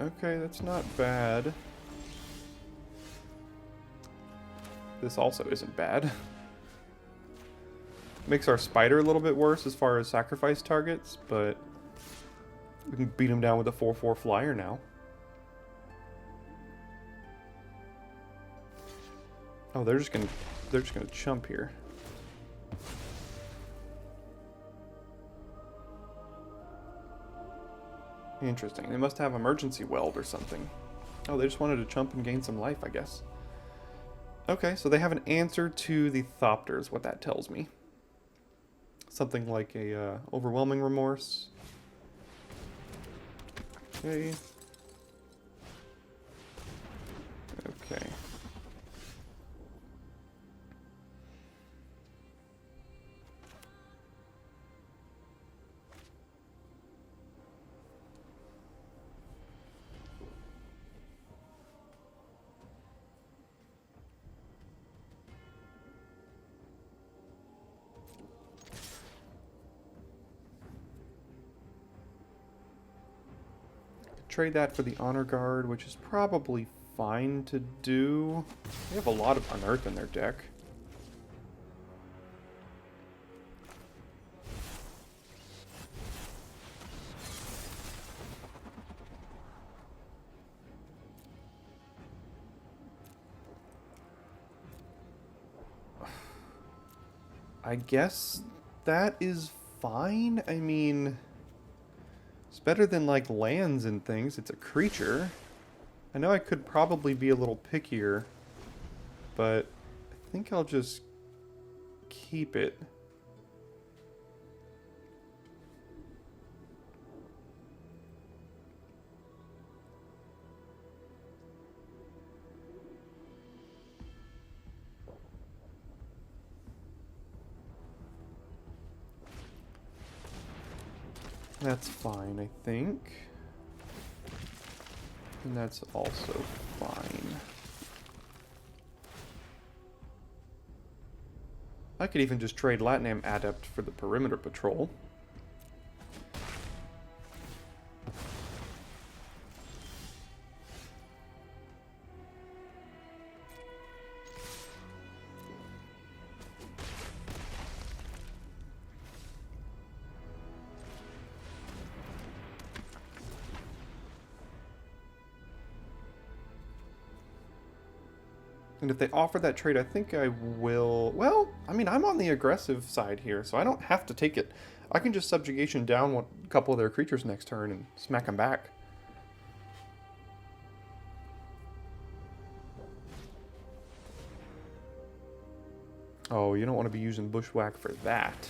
Okay, that's not bad. This also isn't bad. Makes our spider a little bit worse as far as sacrifice targets, but we can beat him down with a 4/4 flyer now. Oh, they're just gonna chump here. Interesting. They must have emergency weld or something. Oh, they just wanted to chump and gain some life, I guess. Okay, so they have an answer to the Thopters, what that tells me. Something like a overwhelming remorse. Okay. Okay. Trade that for the Honor Guard, which is probably fine to do. They have a lot of Unearth in their deck. I guess that is fine. I mean, it's better than, like, lands and things. It's a creature. I know I could probably be a little pickier, but I think I'll just keep it. That's fine, I think. And that's also fine. I could even just trade Latinam Adept for the Perimeter Patrol. And if they offer that trade, I think I will... Well, I mean, I'm on the aggressive side here, so I don't have to take it. I can just subjugation down a couple of their creatures next turn and smack them back. Oh, you don't want to be using Bushwhack for that.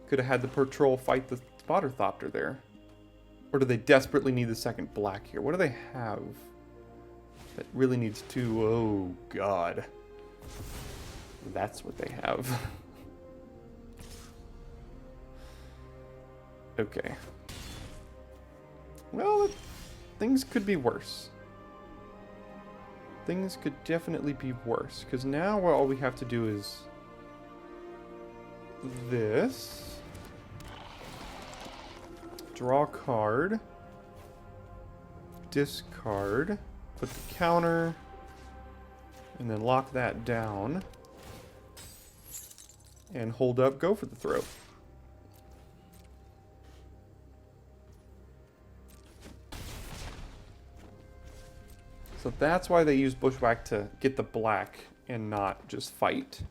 Could have had the patrol fight the Spotter Thopter there. Or do they desperately need the second black here? What do they have that really needs two? Oh, God. That's what they have. Okay. Well, things could be worse. Things could definitely be worse. Because now all we have to do is this. Draw a card. Discard. Put the counter. And then lock that down. And hold up, go for the throat. So that's why they use Bushwhack, to get the black and not just fight.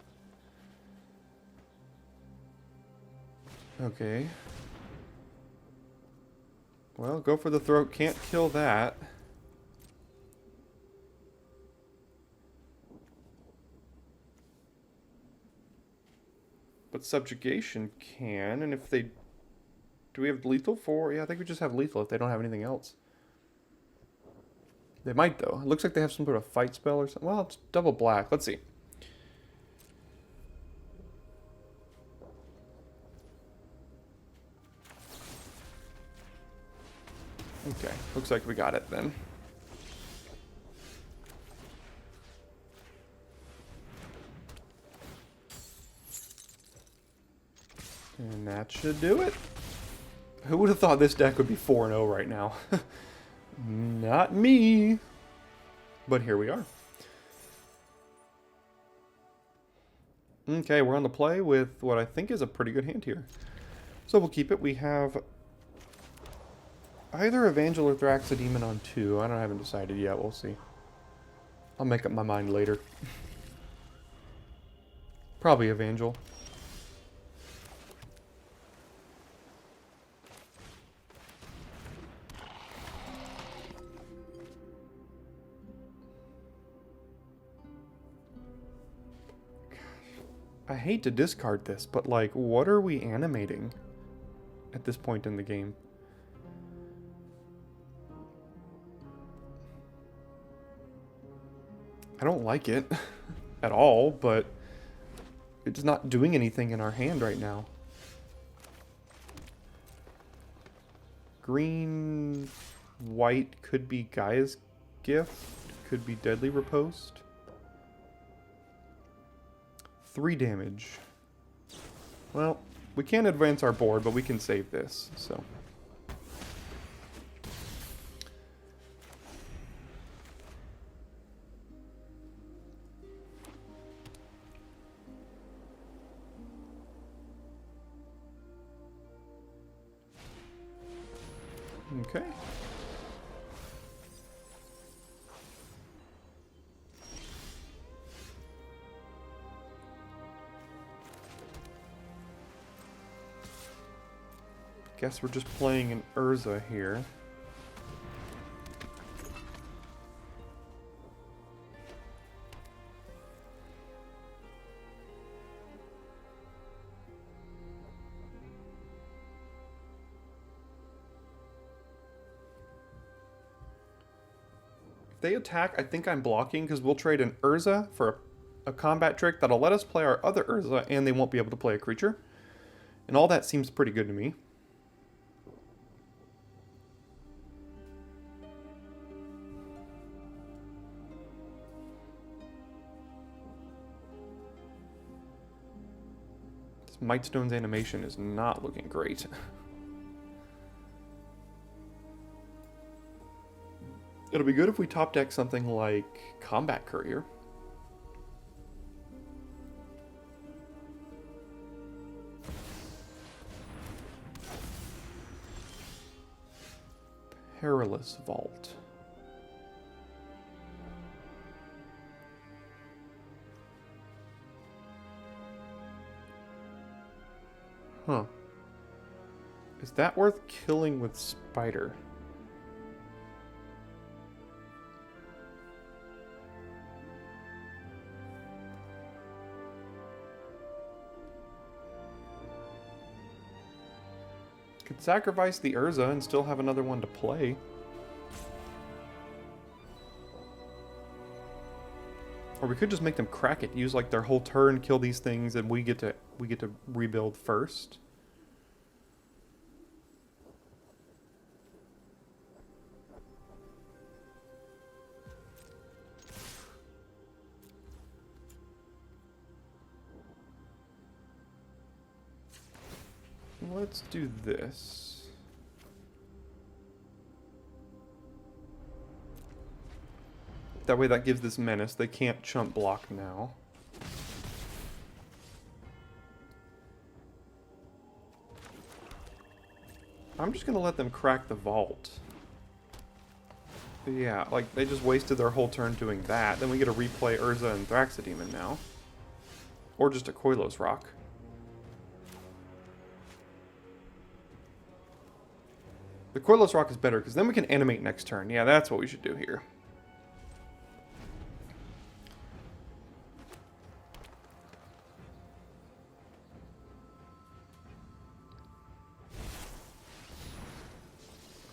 Okay. Well, go for the throat. Can't kill that. But subjugation can, and if they... Do we have lethal for... Yeah, I think we just have lethal if they don't have anything else. They might, though. It looks like they have some sort of fight spell or something. Well, it's double black. Let's see. Okay, looks like we got it then. And that should do it. Who would have thought this deck would be 4-0 right now? Not me. But here we are. Okay, we're on the play with what I think is a pretty good hand here. So we'll keep it. We have either Evangel or Thraxodemon on 2. I haven't decided yet. We'll see. I'll make up my mind later. Probably Evangel. I hate to discard this, but like, what are we animating at this point in the game? I don't like it at all, but it's not doing anything in our hand right now. Green, white could be Gaia's Gift, could be Deadly Riposte. 3 damage. Well, we can't advance our board, but we can save this, so. Okay. Guess we're just playing an Urza here. If they attack, I think I'm blocking because we'll trade an Urza for a combat trick that'll let us play our other Urza and they won't be able to play a creature. And all that seems pretty good to me. Mightstone's animation is not looking great. It'll be good if we top deck something like Combat Courier. Perilous Vault. Is that worth killing with Spider? Could sacrifice the Urza and still have another one to play. Or we could just make them crack it, use like their whole turn, kill these things, and we get to rebuild first. Let's do this. That way that gives this menace. They can't chump block now. I'm just going to let them crack the vault. Yeah, like they just wasted their whole turn doing that. Then we get to replay Urza and Thraxodemon now. Or just a Koilos Rock. The Koilos Rock is better because then we can animate next turn. Yeah, that's what we should do here.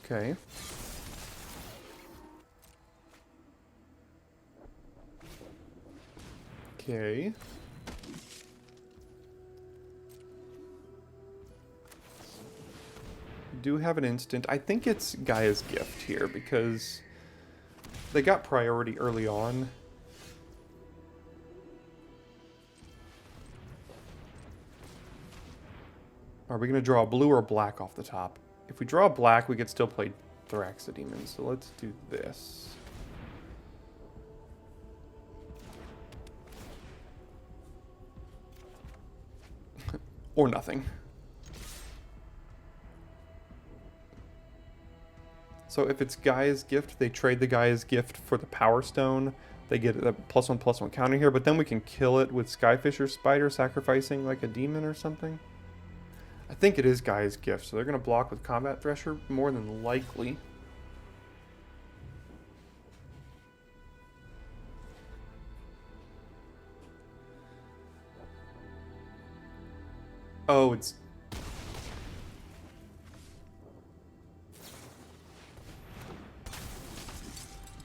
Okay. Okay. Do have an instant. I think it's Gaia's Gift here because they got priority early on. Are we going to draw a blue or a black off the top? If we draw a black, we could still play Thraxodemon. So let's do this. Or nothing. So if it's Gaia's Gift, they trade the Gaia's Gift for the Power Stone. They get a +1/+1 counter here, but then we can kill it with Skyfisher Spider, sacrificing like a demon or something. I think it is Gaia's Gift, so they're going to block with Combat Thresher more than likely. Oh, it's...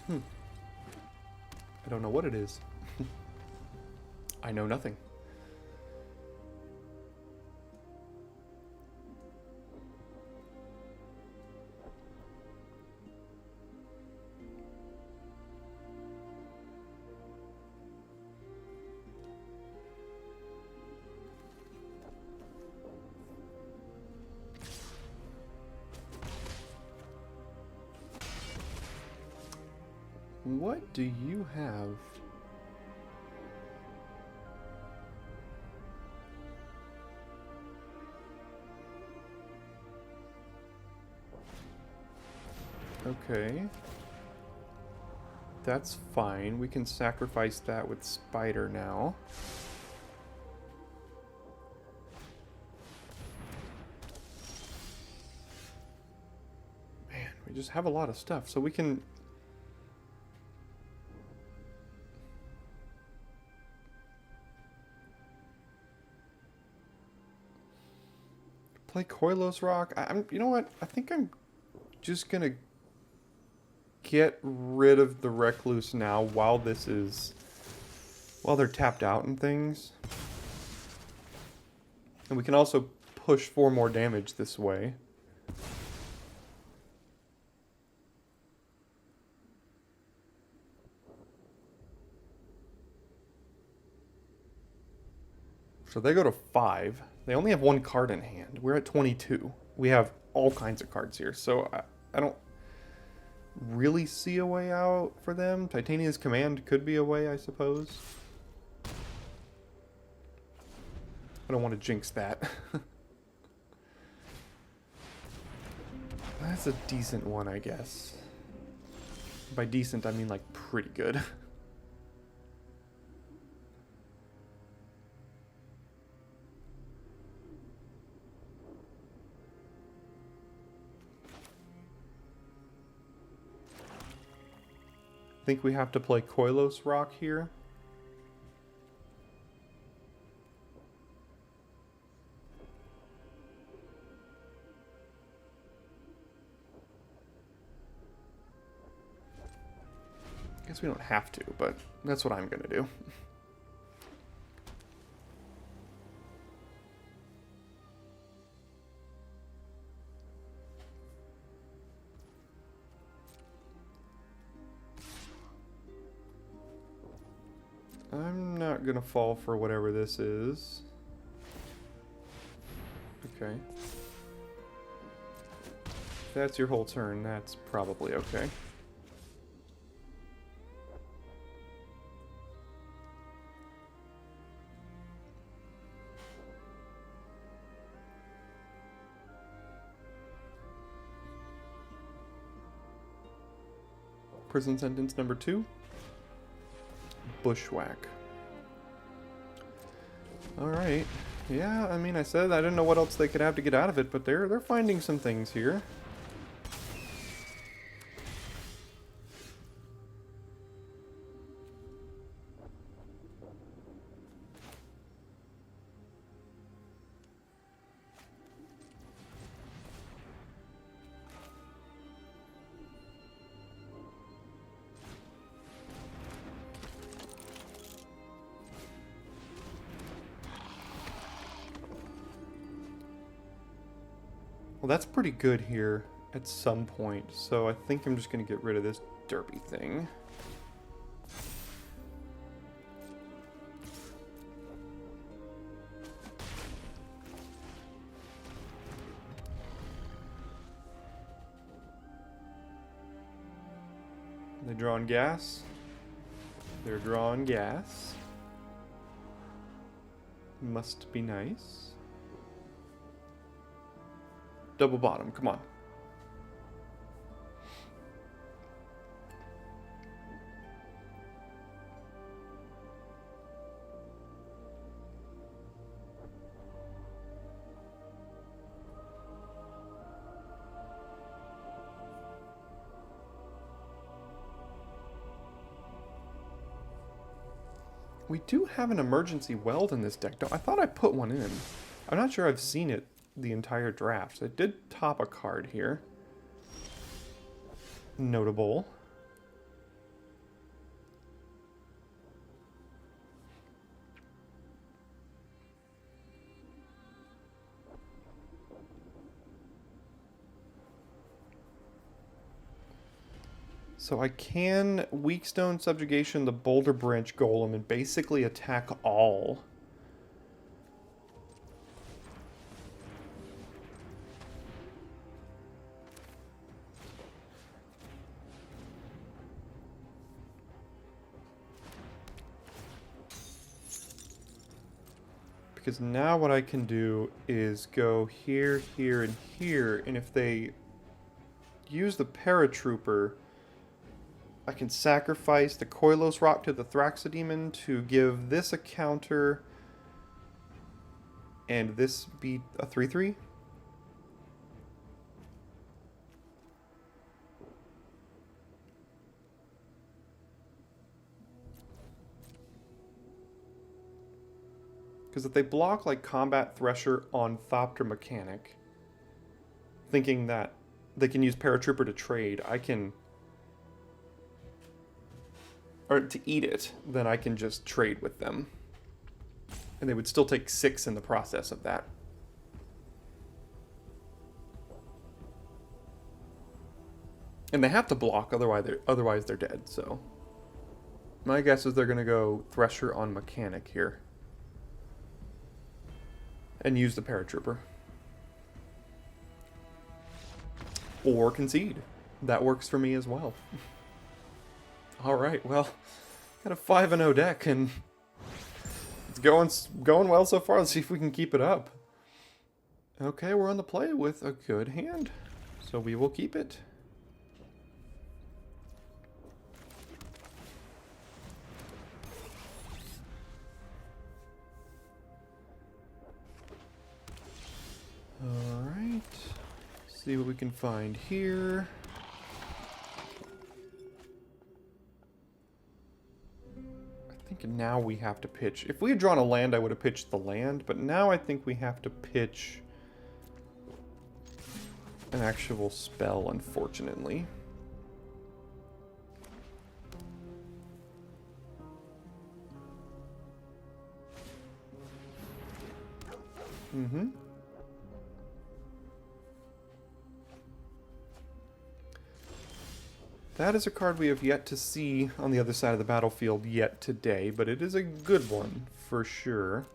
I don't know what it is. I know nothing. What do you have? Okay. That's fine. We can sacrifice that with Spider now. Man, we just have a lot of stuff, so we can... play Koilos Rock. You know what? I think I'm just gonna get rid of the Recluse now while they're tapped out and things. And we can also push 4 more damage this way. So they go to 5. They only have 1 card in hand. We're at 22. We have all kinds of cards here, so I don't really see a way out for them. Titania's Command could be a way, I suppose. I don't want to jinx that. That's a decent one, I guess. By decent, I mean like pretty good. think we have to play Koilos Rock here. I guess we don't have to, but that's what I'm gonna do. I'm not gonna fall for whatever this is. Okay. If that's your whole turn, that's probably okay. Prison sentence number 2. Bushwhack. Alright. Yeah, I mean, I said I didn't know what else they could have to get out of it, but they're finding some things here. Well, that's pretty good here at some point, so I think I'm just going to get rid of this derpy thing. They're drawing gas. They're drawing gas. Must be nice. Double bottom, come on. We do have an emergency weld in this deck. I thought I put one in. I'm not sure I've seen it the entire draft. I did top a card here. Notable. So I can Weakstone Subjugation the Boulder Branch Golem and basically attack all. Because now what I can do is go here, here, and here, and if they use the Paratrooper, I can sacrifice the Koilos Rock to the Thraxodemon to give this a counter, and this be a 3/3. Because if they block like Combat Thresher on Thopter Mechanic, thinking that they can use Paratrooper to trade, I can... or to eat it, then I can just trade with them. And they would still take 6 in the process of that. And they have to block, otherwise they're dead, so... my guess is they're going to go Thresher on Mechanic here. And use the Paratrooper. Or concede. That works for me as well. Alright, well, got a 5-0 deck, and it's going well so far. Let's see if we can keep it up. Okay, we're on the play with a good hand, so we will keep it. Alright, see what we can find here. think now we have to pitch. If we had drawn a land, I would have pitched the land, but now I think we have to pitch an actual spell, unfortunately. Mm-hmm. That is a card we have yet to see on the other side of the battlefield yet today, but it is a good one for sure.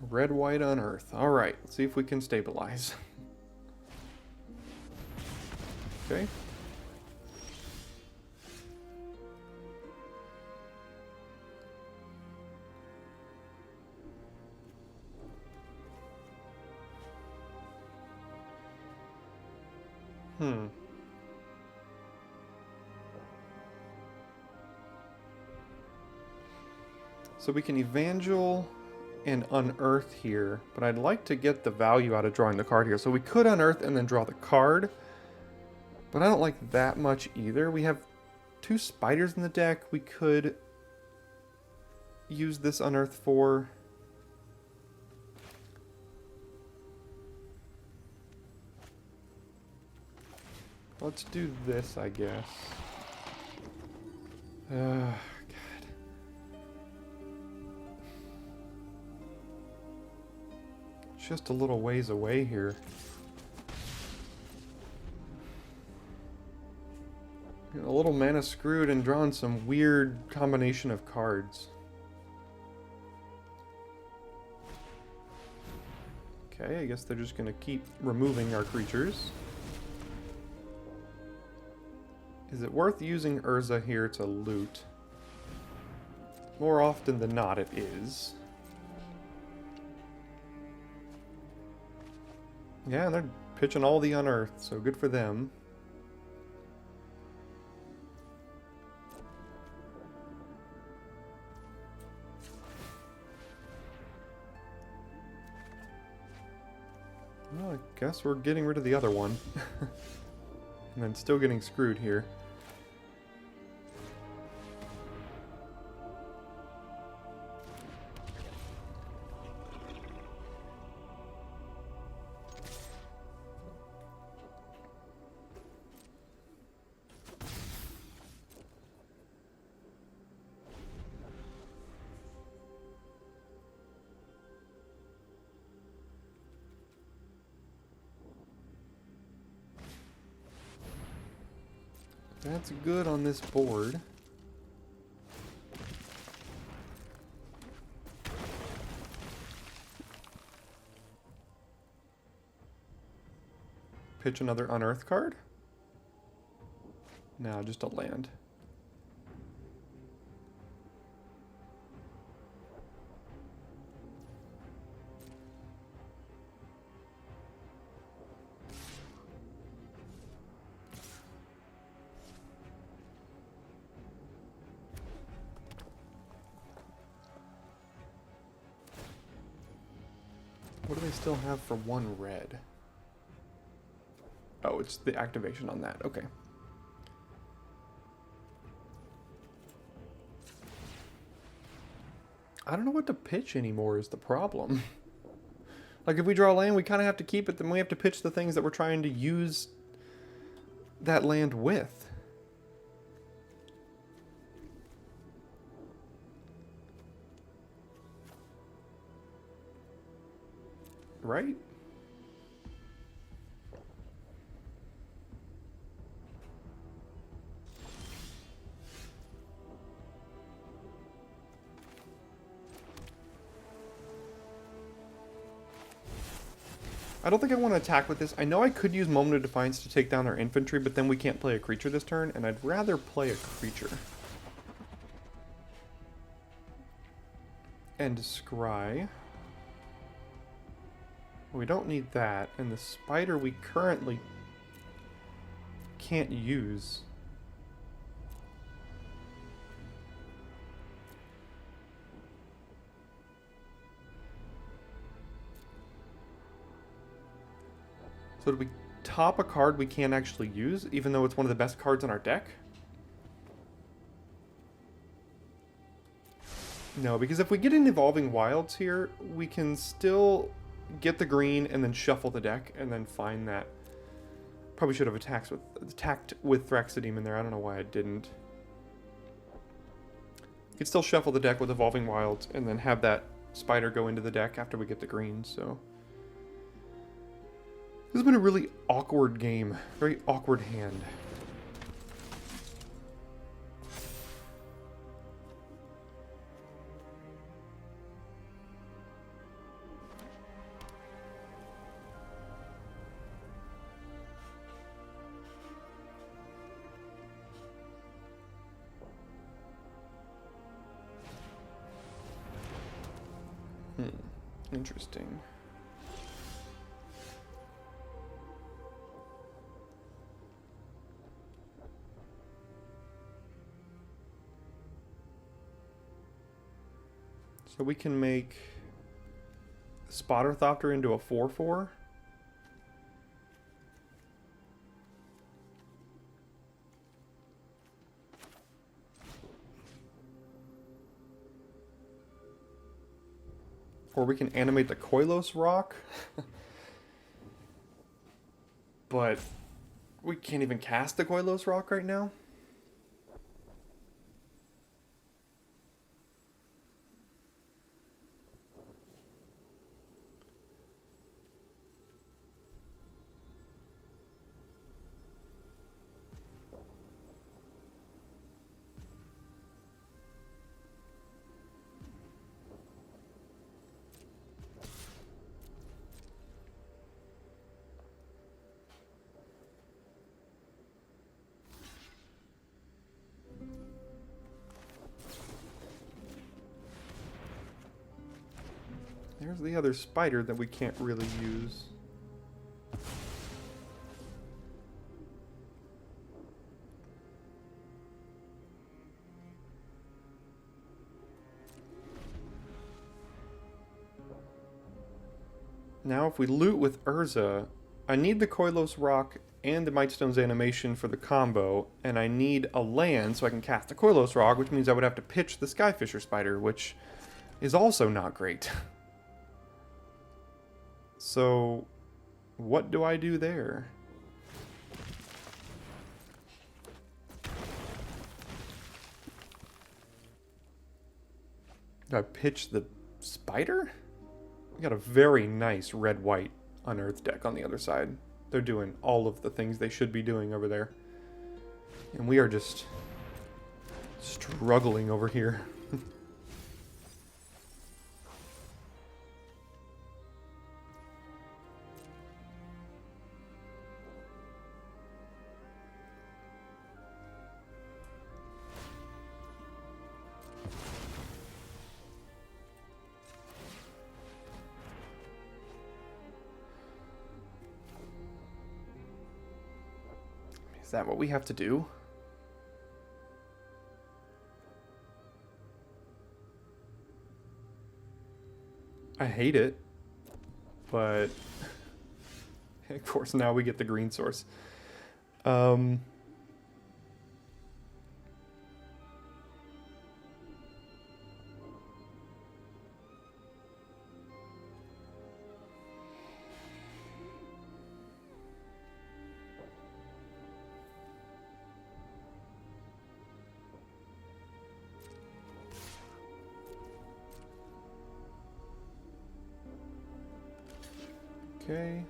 Red, white, unearth. Alright, let's see if we can stabilize. Okay. So we can Evangel and unearth here, but I'd like to get the value out of drawing the card here. So we could unearth and then draw the card, but I don't like that much either. We have 2 spiders in the deck. We could use this unearth for. Let's do this, I guess. God. Just a little ways away here. A little mana screwed and drawing some weird combination of cards. Okay, I guess they're just gonna keep removing our creatures. Is it worth using Urza here to loot? More often than not, it is. Yeah, and they're pitching all the unearthed, so good for them. Well, I guess we're getting rid of the other one. And then still getting screwed here. That's good on this board. Pitch another unearth card? No, just a land. What do they still have for 1 red? Oh, it's the activation on that. Okay. I don't know what to pitch anymore is the problem. Like, if we draw a land, we kind of have to keep it, then we have to pitch the things that we're trying to use that land with. Right? I don't think I want to attack with this. I know I could use Moment of Defiance to take down their infantry, but then we can't play a creature this turn, and I'd rather play a creature. And Scry. We don't need that, and the spider we currently can't use. So did we top a card we can't actually use, even though it's one of the best cards in our deck? No, because if we get an Evolving Wilds here, we can still get the green and then shuffle the deck and then find that. Probably should have attacked with Thraxideme in there. I don't know why I didn't. You could still shuffle the deck with Evolving Wilds and then have that spider go into the deck after we get the green, so. This has been a really awkward game. Very awkward hand. Interesting. So we can make Spotterthopter into a 4/4. Or we can animate the Koilos Rock. But we can't even cast the Koilos Rock right now. There's the other spider that we can't really use. Now if we loot with Urza, I need the Koilos Rock and the Mightstone's animation for the combo, and I need a land so I can cast the Koilos Rock, which means I would have to pitch the Skyfisher Spider, which is also not great. So, what do I do there? Do I pitch the spider? We got a very nice red-white unearthed deck on the other side. They're doing all of the things they should be doing over there. And we are just struggling over here. Is that what we have to do? I hate it, but of course now we get the green source. Okay,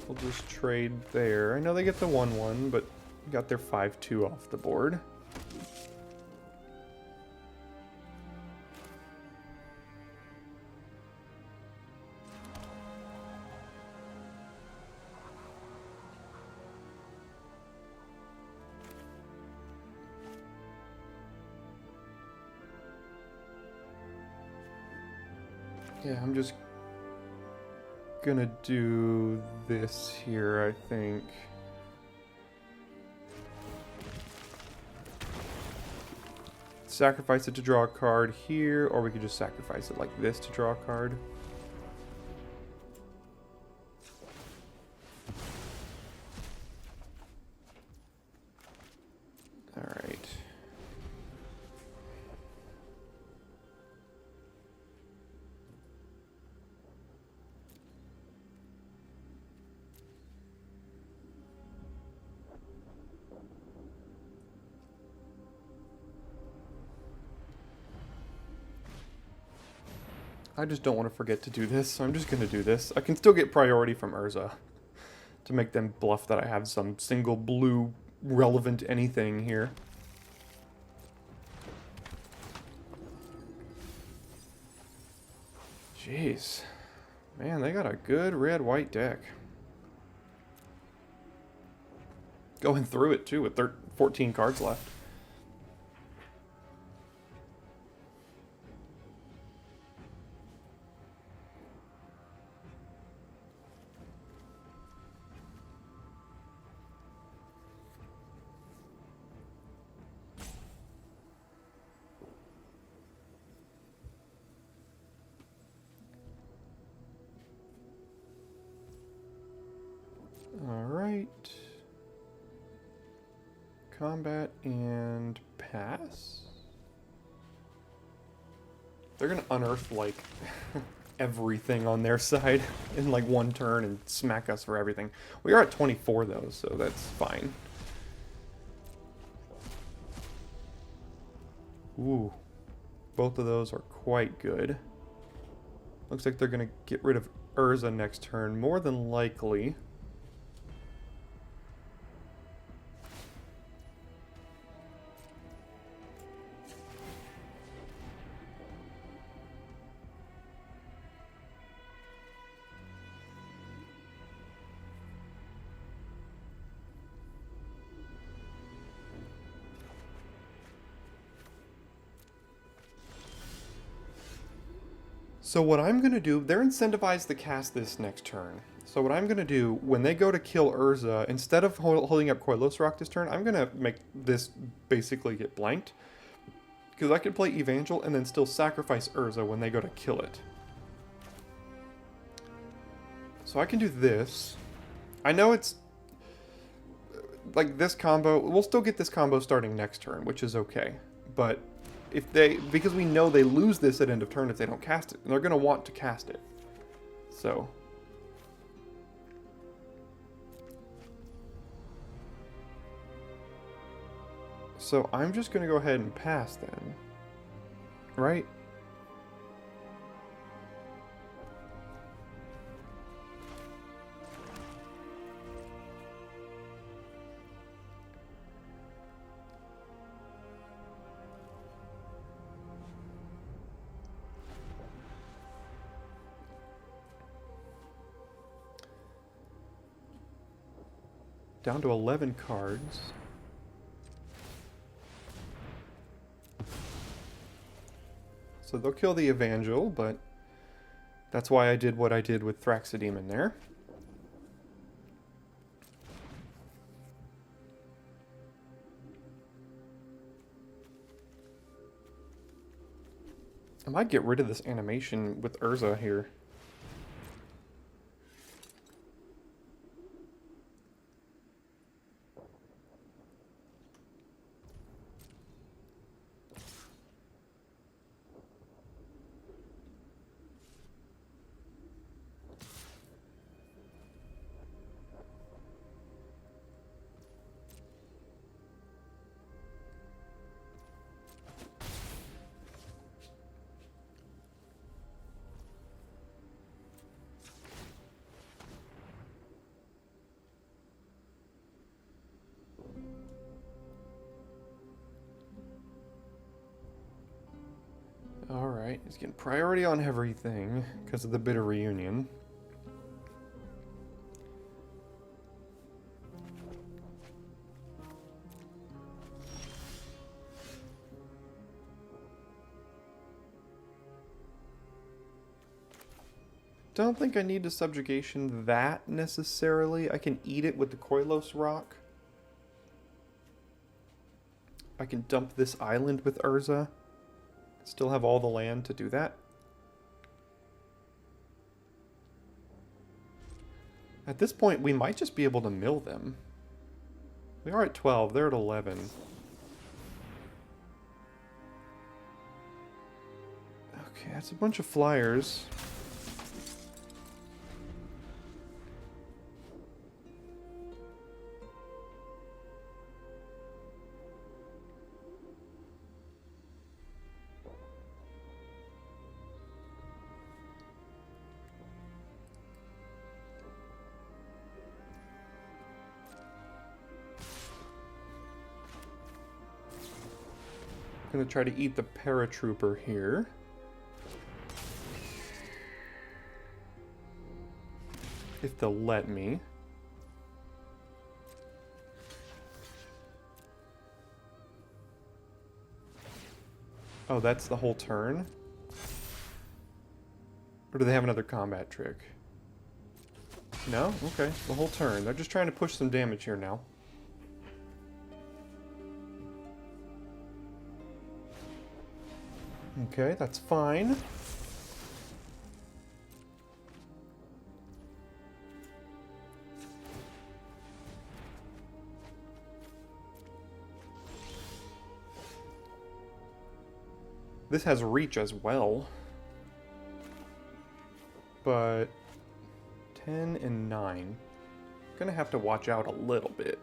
we'll just trade there. I know they get the 1/1, but got their 5/2 off the board. Yeah, I'm just gonna do this here, I think. Sacrifice it to draw a card here, or we could just sacrifice it like this to draw a card. Alright. I just don't want to forget to do this, so I'm just going to do this. I can still get priority from Urza to make them bluff that I have some single blue relevant anything here. Jeez. Man, they got a good red-white deck. Going through it, too, with 14 cards left. Alright. Combat and pass? They're gonna unearth, like, everything on their side in, like, one turn and smack us for everything. We are at 24, though, so that's fine. Ooh. Both of those are quite good. Looks like they're gonna get rid of Urza next turn, more than likely. So what I'm going to do, they're incentivized to cast this next turn. So what I'm going to do, when they go to kill Urza, instead of holding up Koilos Rock this turn, I'm going to make this basically get blanked. Because I can play Evangel and then still sacrifice Urza when they go to kill it. So I can do this. I know it's... like this combo, we'll still get this combo starting next turn, which is okay. But... if they, because we know they lose this at end of turn if they don't cast it, and they're going to want to cast it. So. So I'm just going to go ahead and pass then. Right? Down to 11 cards. So they'll kill the Evangel, but that's why I did what I did with Thraxidemon there. I might get rid of this animation with Urza here. Alright, he's getting priority on everything because of the bitter reunion. Don't think I need to subjugation that necessarily. I can eat it with the Koilos Rock. I can dump this island with Urza. Still have all the land to do that. At this point, we might just be able to mill them. We are at 12, they're at 11. it's a bunch of flyers. Gonna try to eat the paratrooper here. If they'll let me. Oh, that's the whole turn? Or do they have another combat trick? No? Okay, the whole turn. They're just trying to push some damage here now. Okay, that's fine. This has reach as well. But 10 and 9. Gonna have to watch out a little bit.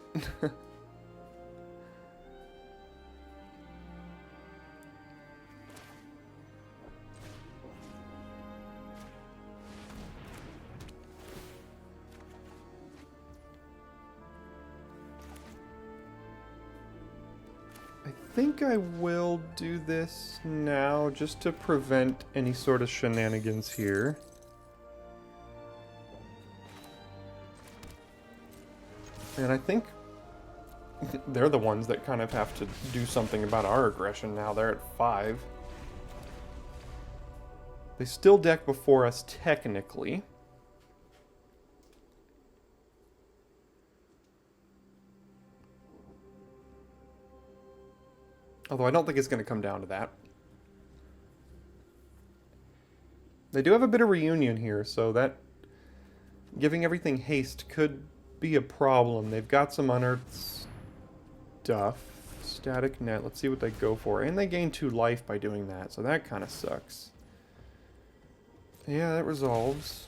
I think I will do this now just to prevent any sort of shenanigans here. And I think they're the ones that kind of have to do something about our aggression now. They're at 5. They still deck before us technically. Although I don't think it's going to come down to that. They do have a bit of reunion here, so that giving everything haste could be a problem. They've got some unearthed stuff. Static net. Let's see what they go for. And they gain 2 life by doing that, so that kind of sucks. Yeah, that resolves.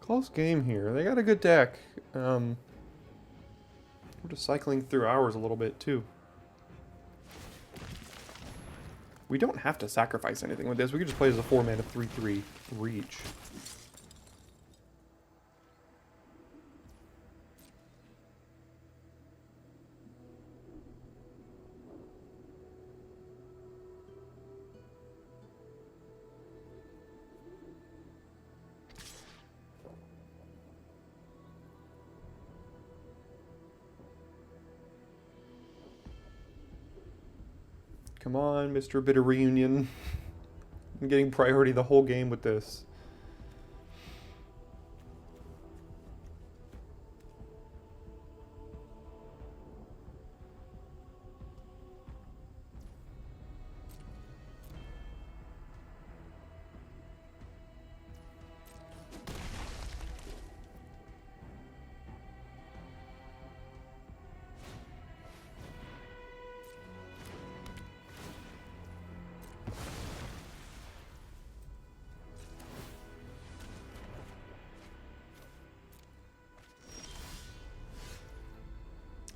Close game here. They got a good deck. We're just cycling through ours a little bit too. We don't have to sacrifice anything with this. We could just play as a 4-mana 3/3 reach. Come on, Mr. Bitter Reunion. I'm getting priority the whole game with this.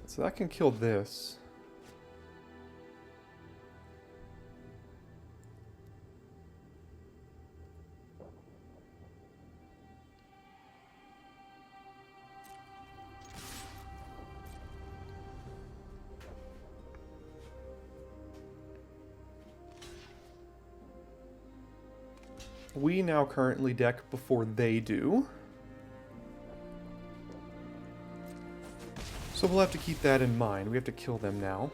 So that can kill this. We now currently deck before they do. So we'll have to keep that in mind. We have to kill them now.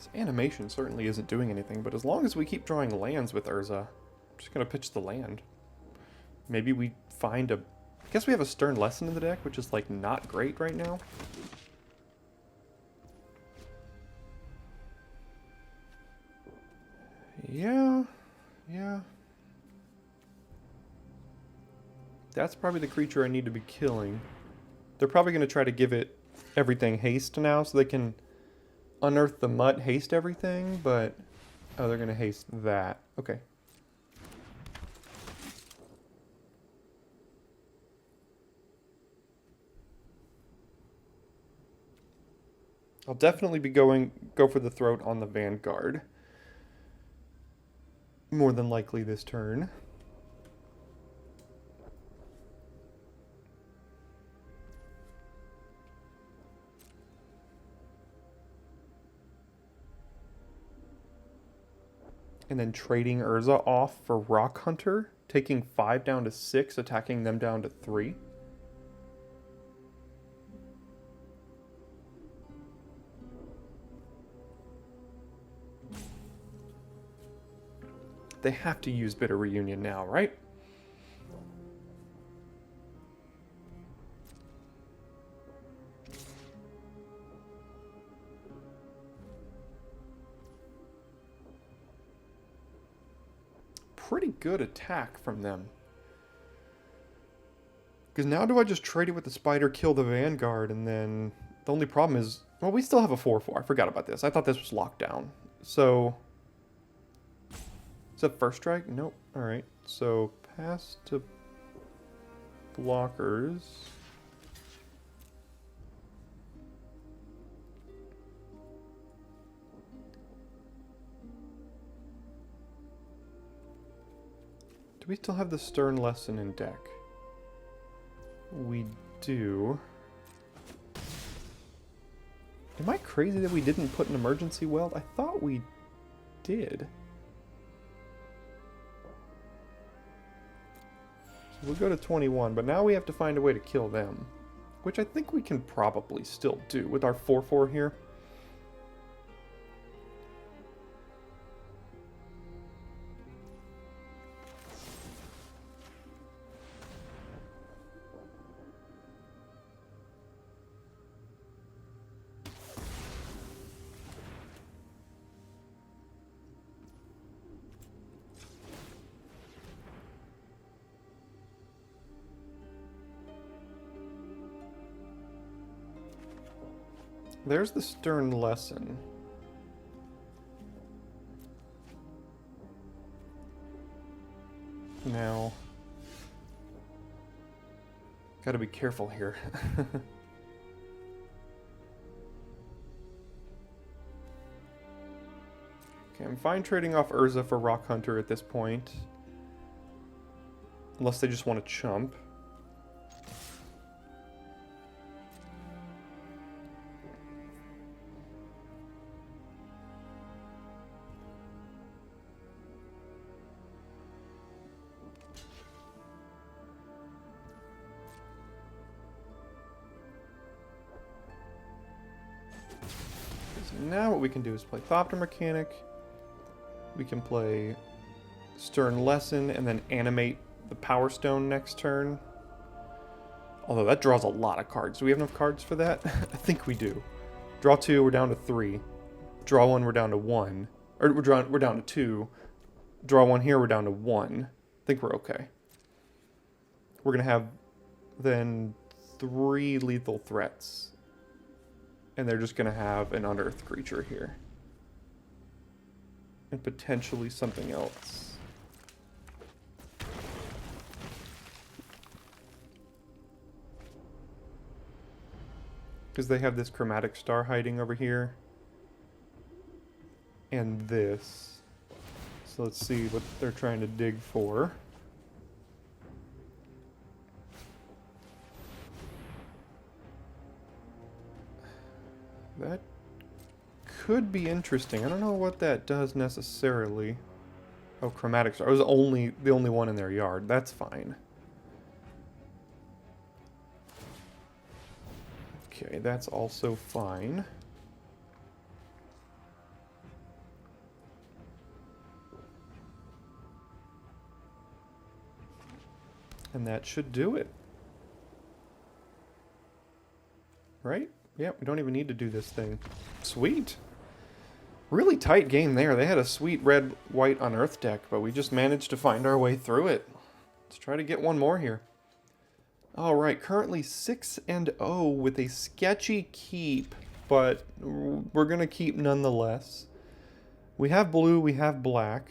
This animation certainly isn't doing anything, but as long as we keep drawing lands with Urza, I'm just going to pitch the land. Maybe we find a... I guess we have a Stern Lesson in the deck, which is, like, not great right now. Yeah. That's probably the creature I need to be killing. They're probably going to try to give it everything haste now, so they can unearth the mutt, haste everything, but... Oh, they're going to haste that. Okay. I'll definitely be go for the throat on the Vanguard. More than likely this turn. And then trading Urza off for Rock Hunter, taking 5 down to 6, attacking them down to 3. They have to use Bitter Reunion now, right? Pretty good attack from them. Because now do I just trade it with the Spider, kill the Vanguard, and then... The only problem is... Well, we still have a 4/4. I forgot about this. I thought this was locked down. So... Is that first strike? Nope. Alright. So, pass to blockers. Do we still have the Stern Lesson in deck? We do. Am I crazy that we didn't put an Emergency Weld? I thought we did. So we'll go to 21, but now we have to find a way to kill them. Which I think we can probably still do with our 4/4 here. There's the Stern Lesson. Now, gotta be careful here. Okay, I'm fine trading off Urza for Rock Hunter at this point. Unless they just want to chump. Now what we can do is play Thopter Mechanic. We can play Stern Lesson and then animate the Power Stone next turn. Although that draws a lot of cards. Do we have enough cards for that? I think we do. Draw 2, we're down to 3. Draw 1, we're down to 1. Or we're down to 2. Draw 1 here, we're down to 1. I think we're okay. We're going to have then 3 lethal threats. And they're just going to have an unearthed creature here. And potentially something else. Because they have this Chromatic Star hiding over here. And this. So let's see what they're trying to dig for. That could be interesting. I don't know what that does necessarily. Oh, Chromatic Star. I was the only one in their yard. That's fine. Okay, that's also fine. And that should do it. Right? Yeah, we don't even need to do this thing. Sweet. Really tight game there. They had a sweet red-white unearth deck, but we just managed to find our way through it. Let's try to get one more here. Alright, currently 6-0 with a sketchy keep, but we're going to keep nonetheless. We have blue, we have black.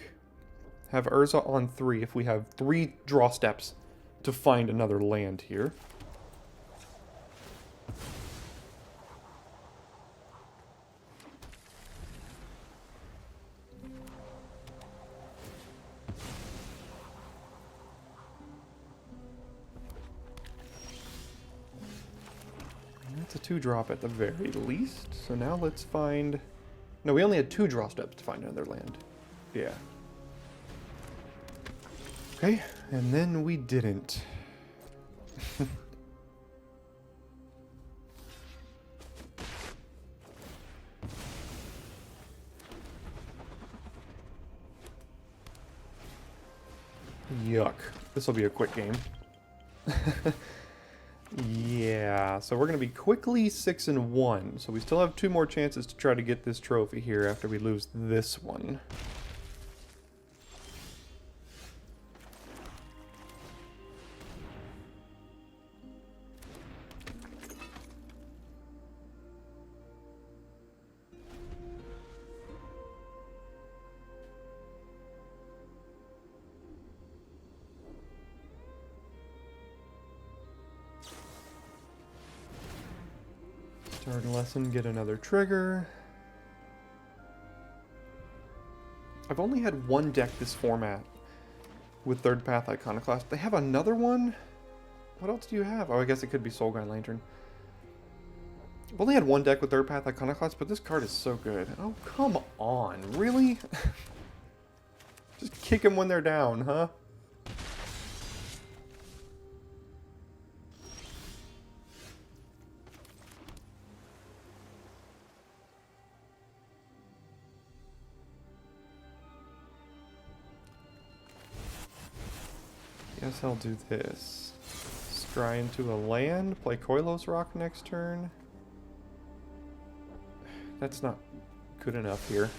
Have Urza on 3 if we have 3 draw steps to find another land here. That's a 2-drop at the very least. So now let's find... No, we only had 2 draw steps to find another land. Yeah. Okay, and then we didn't. Yuck. This will be a quick game. Yeah, so we're going to be quickly 6-1. So we still have 2 more chances to try to get this trophy here after we lose this one. Start a lesson, get another trigger. I've only had one deck this format with Third Path Iconoclast. They have another one? What else do you have? Oh, I guess it could be Soulguy Lantern. I've only had one deck with Third Path Iconoclast, but this card is so good. Oh, come on. Really? Just kick them when they're down, huh? Guess I'll do this. Scry into a land, play Koilos Rock next turn. That's not good enough here.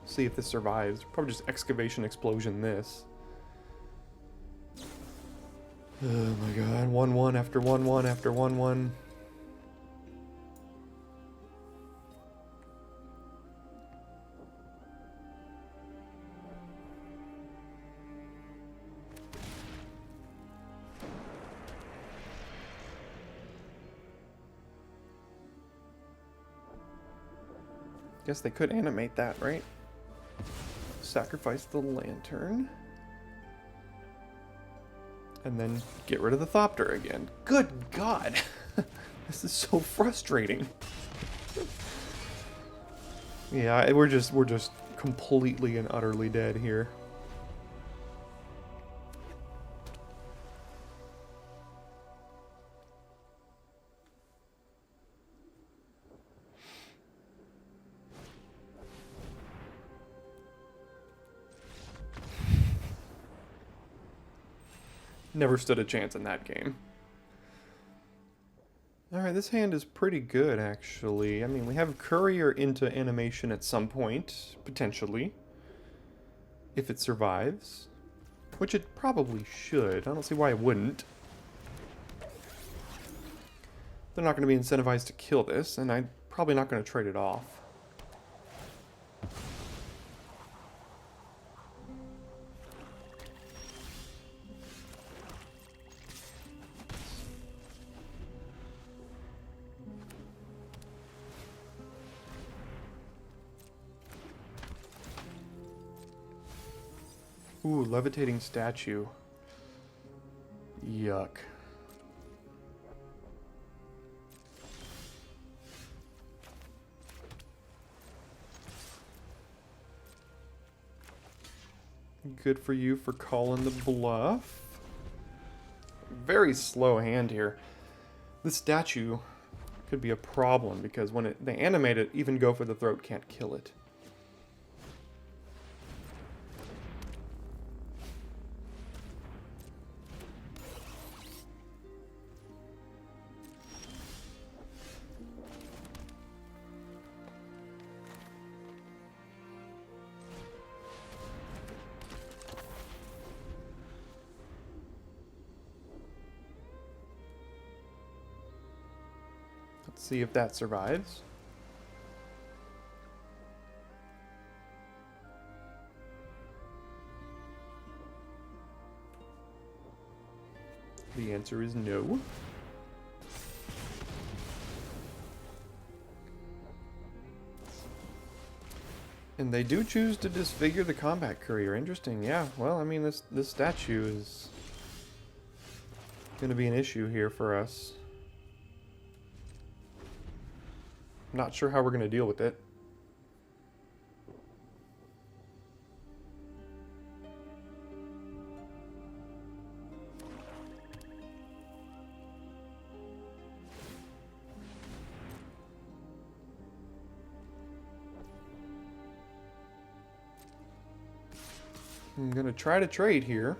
See if this survives. Probably just Excavation Explosion this. Oh my god, 1-1 after 1-1 after 1-1. Guess they could animate that, right? Sacrifice the lantern. And then get rid of the Thopter again. Good God! This is so frustrating. Yeah, we're just completely and utterly dead here. Never stood a chance in that game. Alright, this hand is pretty good, actually. I mean, we have Courier into animation at some point, potentially. If it survives. Which it probably should. I don't see why it wouldn't. They're not going to be incentivized to kill this, and I'm probably not going to trade it off. Ooh, levitating statue. Yuck. Good for you for calling the bluff. Very slow hand here. This statue could be a problem because when they animate it, even Go for the Throat can't kill it. Let's see if that survives. The answer is no. And they do choose to disfigure the combat courier. Interesting. Yeah, well, I mean, this statue is going to be an issue here for us. I'm not sure how we're going to deal with it. I'm going to try to trade here.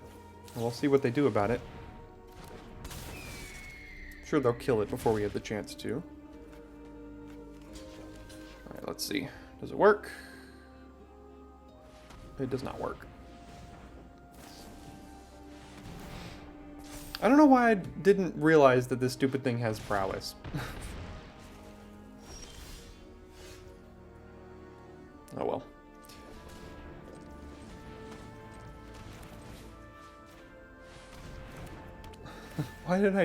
And we'll see what they do about it. I'm sure they'll kill it before we have the chance to. Alright, let's see. Does it work? It does not work. I don't know why I didn't realize that this stupid thing has prowess. Oh well. Why did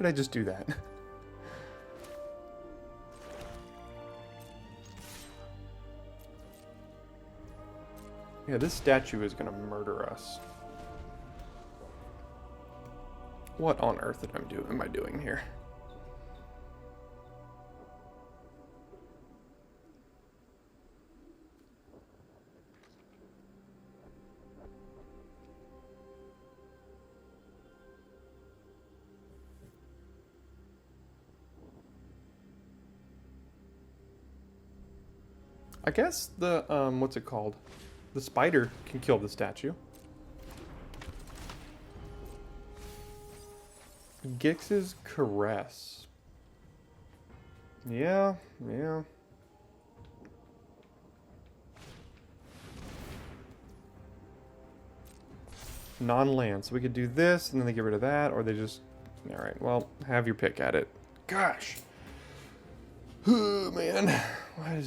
I just do that? Yeah, this statue is gonna murder us. What on earth am I doing here? I guess the, what's it called? The spider can kill the statue. Gix's Caress. Yeah. Non-land, so we could do this, and then they get rid of that, or they just... Alright, well, have your pick at it. Gosh! Oh, man.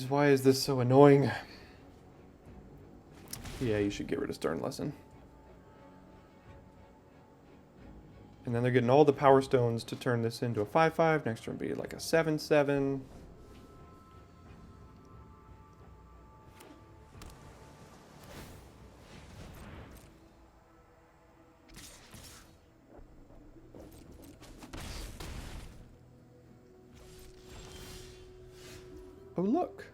Why is this so annoying? Yeah, you should get rid of Stern Lesson. And then they're getting all the Power Stones to turn this into a 5/5. Next turn be like a 7/7. Oh, look.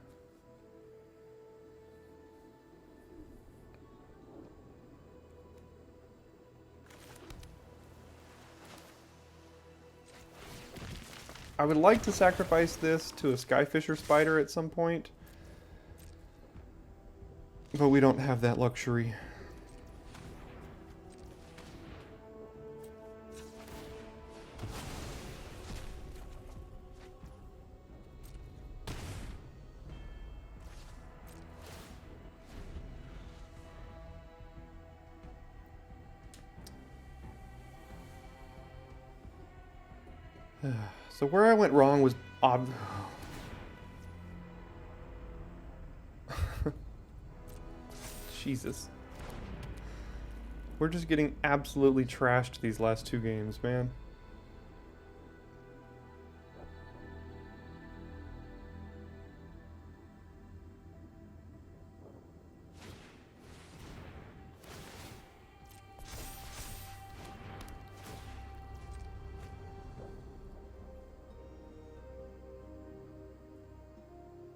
I would like to sacrifice this to a Skyfisher Spider at some point, but we don't have that luxury. So where I went wrong was Jesus. We're just getting absolutely trashed these last two games, man.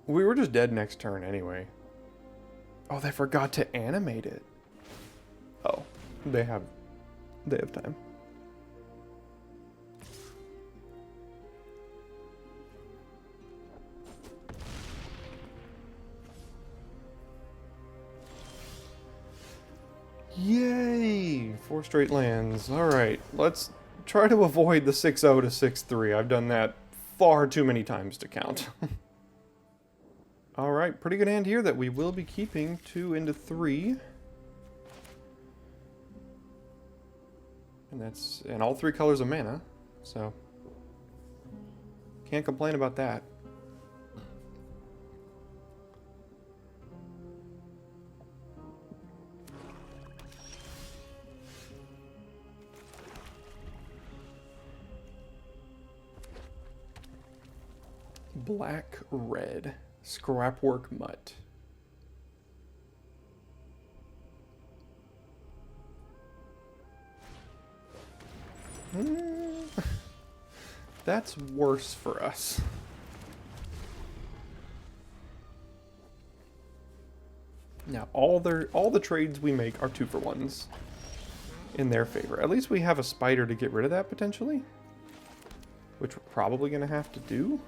We were just dead next turn anyway. Oh, they forgot to animate it. Oh, they have time. Yay! 4 straight lands. Alright, let's try to avoid the 6-0 to 6-3. I've done that far too many times to count. Alright, pretty good hand here that we will be keeping 2 into 3. And that's in all 3 colors of mana, so Can't complain about that. Black, red, scrapwork mutt. That's worse for us. Now, all the trades we make are 2-for-1s in their favor. At least we have a spider to get rid of that potentially, which we're probably going to have to do,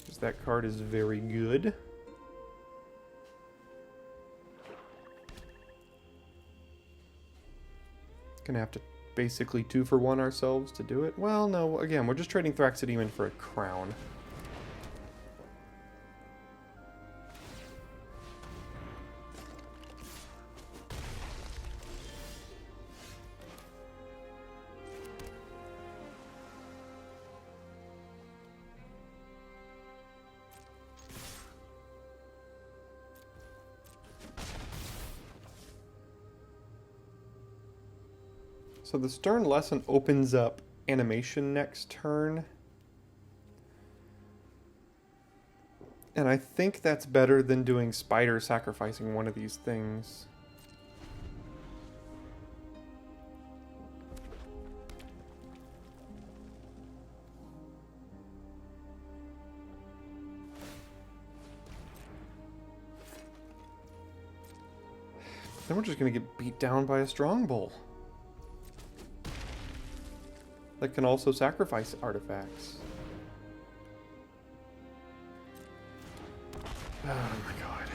because that card is very good. Gonna have to basically 2-for-1 ourselves to do it. Well, no, again, we're just trading Thraxidemon for a crown. So the Stern Lesson opens up animation next turn. And I think that's better than doing Spider sacrificing one of these things. Then we're just going to get beat down by a Strongbow that can also sacrifice artifacts. Oh my god.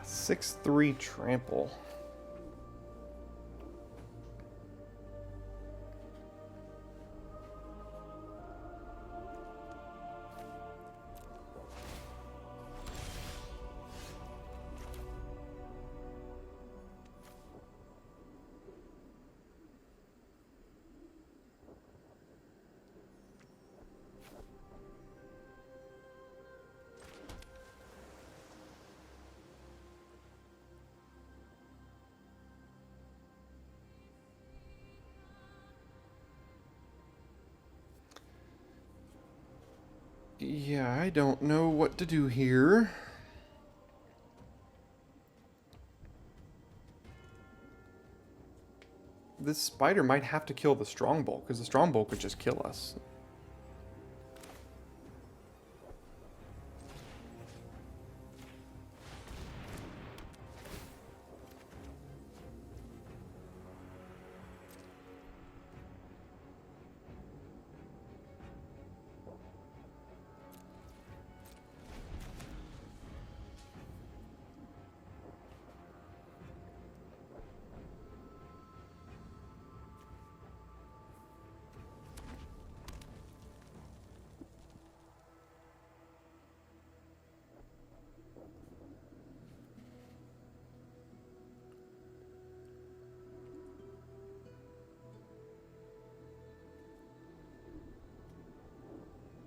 A 6/3 trample. Yeah, I don't know what to do here. This spider might have to kill the Strongbow, because the Strongbow could just kill us.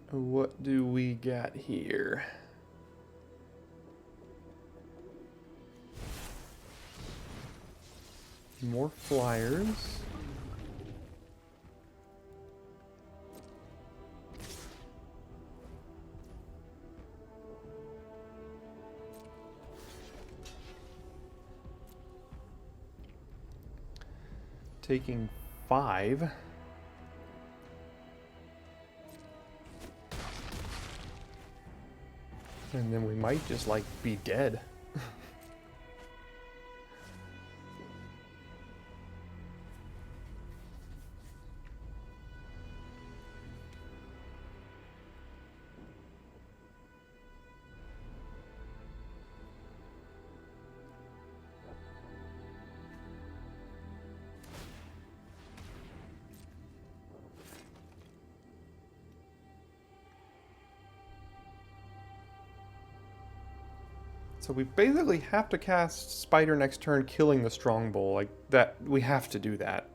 What do we got here? More flyers. Taking 5. And then we might just, like, be dead. So we basically have to cast Spider next turn, killing the Strongbow. Like, that, we have to do that.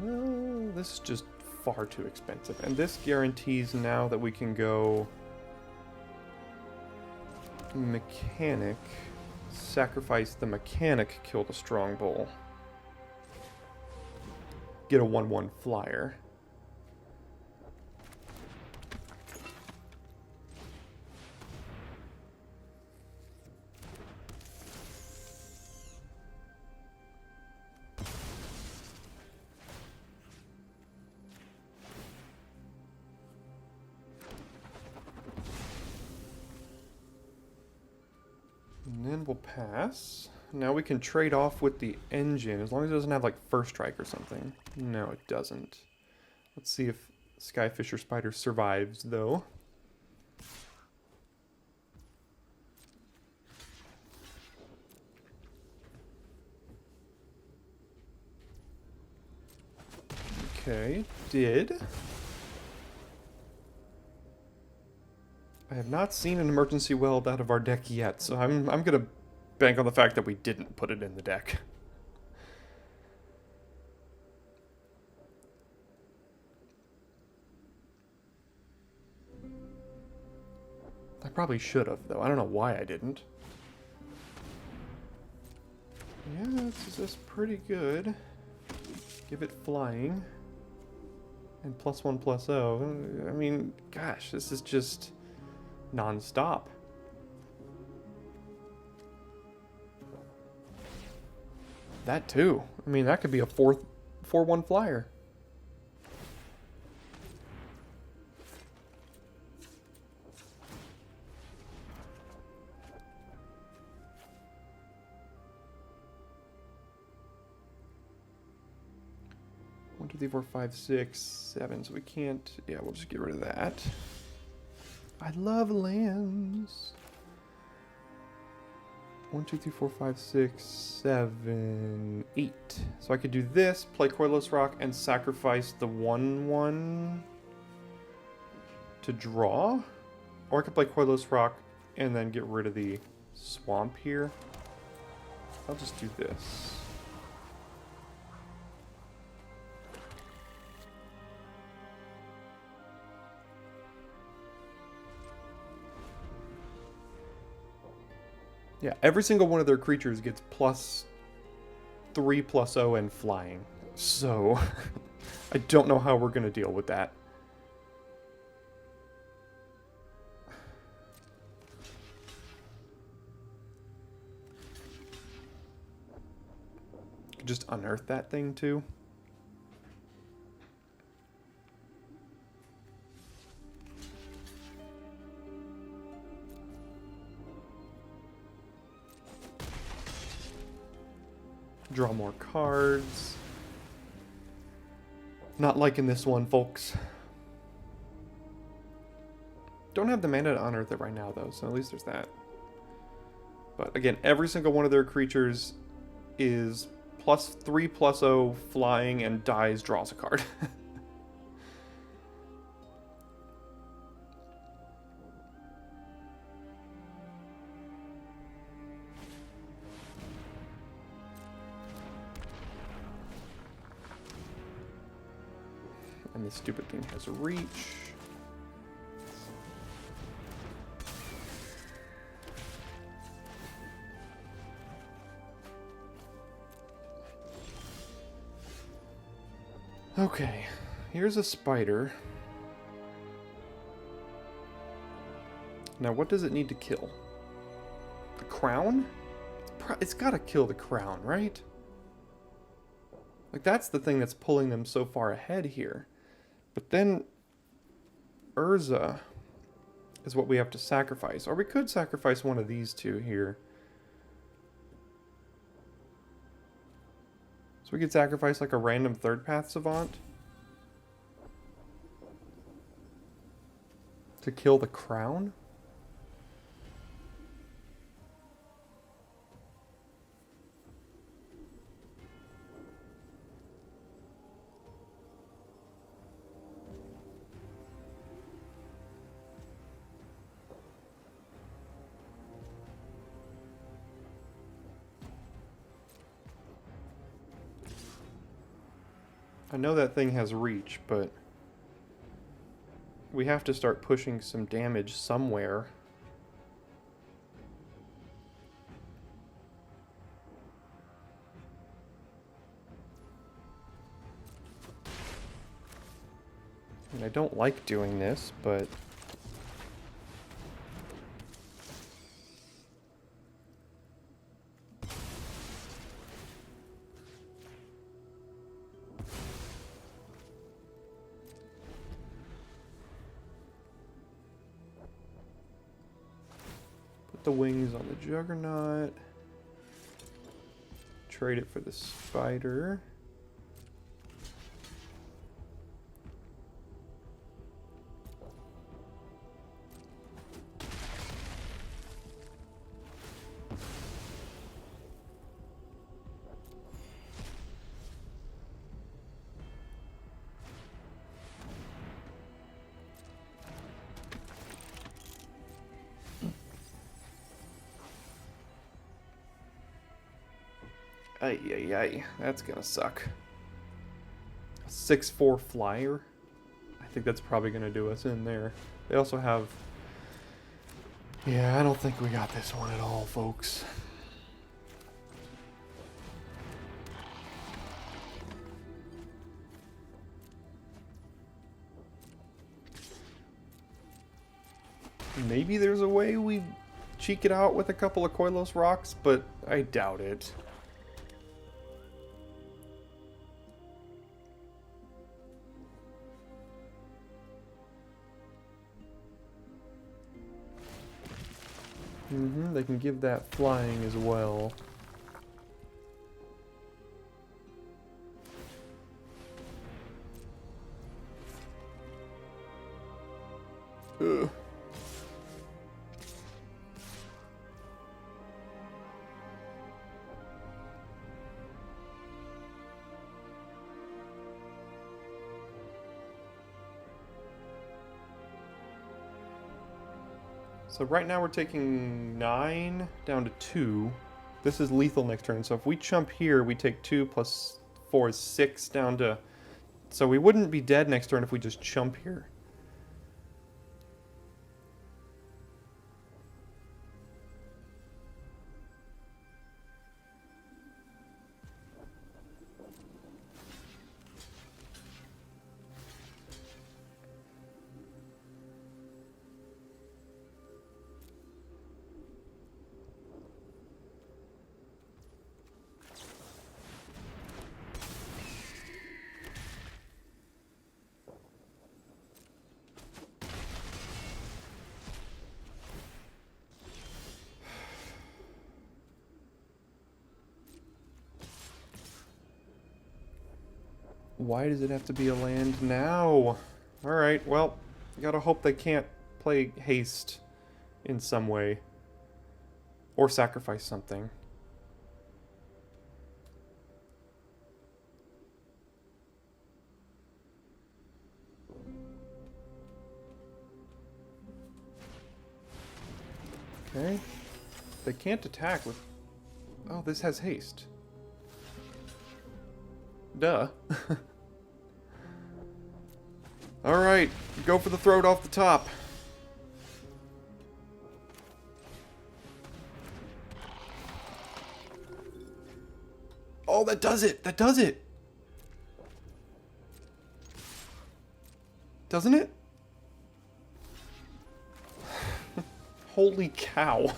Well, this is just far too expensive. And this guarantees now that we can go mechanic, sacrifice the mechanic, kill the Strongbow. Get a 1/1 flyer. And then we'll pass. Now we can trade off with the engine, as long as it doesn't have like first strike or something. No, it doesn't. Let's see if Skyfisher Spider survives, though. Okay, did. I have not seen an emergency weld out of our deck yet, so I'm gonna bank on the fact that we didn't put it in the deck. I probably should have, though. I don't know why I didn't. Yeah, this is pretty good. Give it flying. And +1/+0. I mean, gosh, this is just non-stop. That too. I mean, that could be a 4/1 flyer. One, 2, 3, 4, 5, 6, 7. So we can't. Yeah, we'll just get rid of that. I love lands. 1, 2, 3, 4, 5, 6, 7, 8. So I could do this, play Coilless Rock, and sacrifice the 1/1 to draw. Or I could play Coilless Rock and then get rid of the swamp here. I'll just do this. Yeah, every single one of their creatures gets +3/+0 and flying. So, I don't know how we're going to deal with that. Just unearth that thing too. Draw more cards. Not liking this one, folks. Don't have the mana to unearth it right now, though, so at least there's that. But again, every single one of their creatures is +3/+0 flying, and dies, draws a card. And this stupid thing has a reach. Okay, here's a spider. Now, what does it need to kill? The crown? It's gotta kill the crown, right? Like, that's the thing that's pulling them so far ahead here. But then Urza is what we have to sacrifice. Or we could sacrifice one of these two here. So we could sacrifice like a random third path Savant to kill the crown? I know that thing has reach, but we have to start pushing some damage somewhere. And I don't like doing this, but the wings on the Juggernaut. Trade it for the spider. Ay, ay, ay. That's gonna suck. A 6/4 flyer? I think that's probably gonna do us in there. They also have... Yeah, I don't think we got this one at all, folks. Maybe there's a way we cheek it out with a couple of Koilos rocks, but I doubt it. They can give that flying as well. Ugh. So right now we're taking 9 down to 2. This is lethal next turn, so if we chump here, we take 2 plus 4 is 6 down to... So we wouldn't be dead next turn if we just chump here. Why does it have to be a land now? Alright, well, gotta hope they can't play haste in some way. Or sacrifice something. Okay. They can't attack with... Oh, this has haste. Duh. Alright, go for the throat off the top. Oh, that does it! That does it! Doesn't it? Holy cow.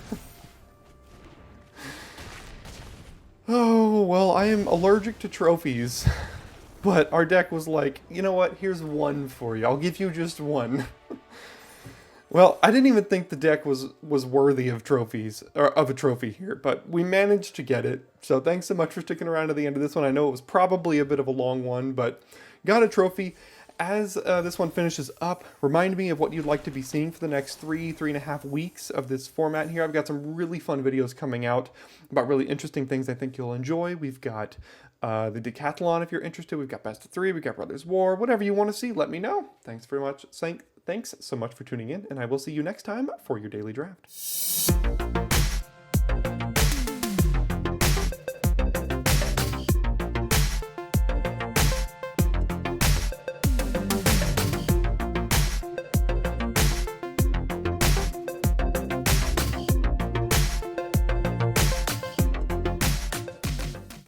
Oh, well, I am allergic to trophies. But our deck was like, you know what, here's one for you. I'll give you just one. Well, I didn't even think the deck was worthy of trophies, or of a trophy here, but we managed to get it. So thanks so much for sticking around to the end of this one. I know it was probably a bit of a long one, but got a trophy. As this one finishes up, remind me of what you'd like to be seeing for the next 3.5 weeks of this format here. I've got some really fun videos coming out about really interesting things I think you'll enjoy. We've got the decathlon if you're interested. We've got Best of Three. We've got Brothers War. Whatever you want to see, let me know. Thanks very much. Thanks so much for tuning in, and I will see you next time for your daily draft.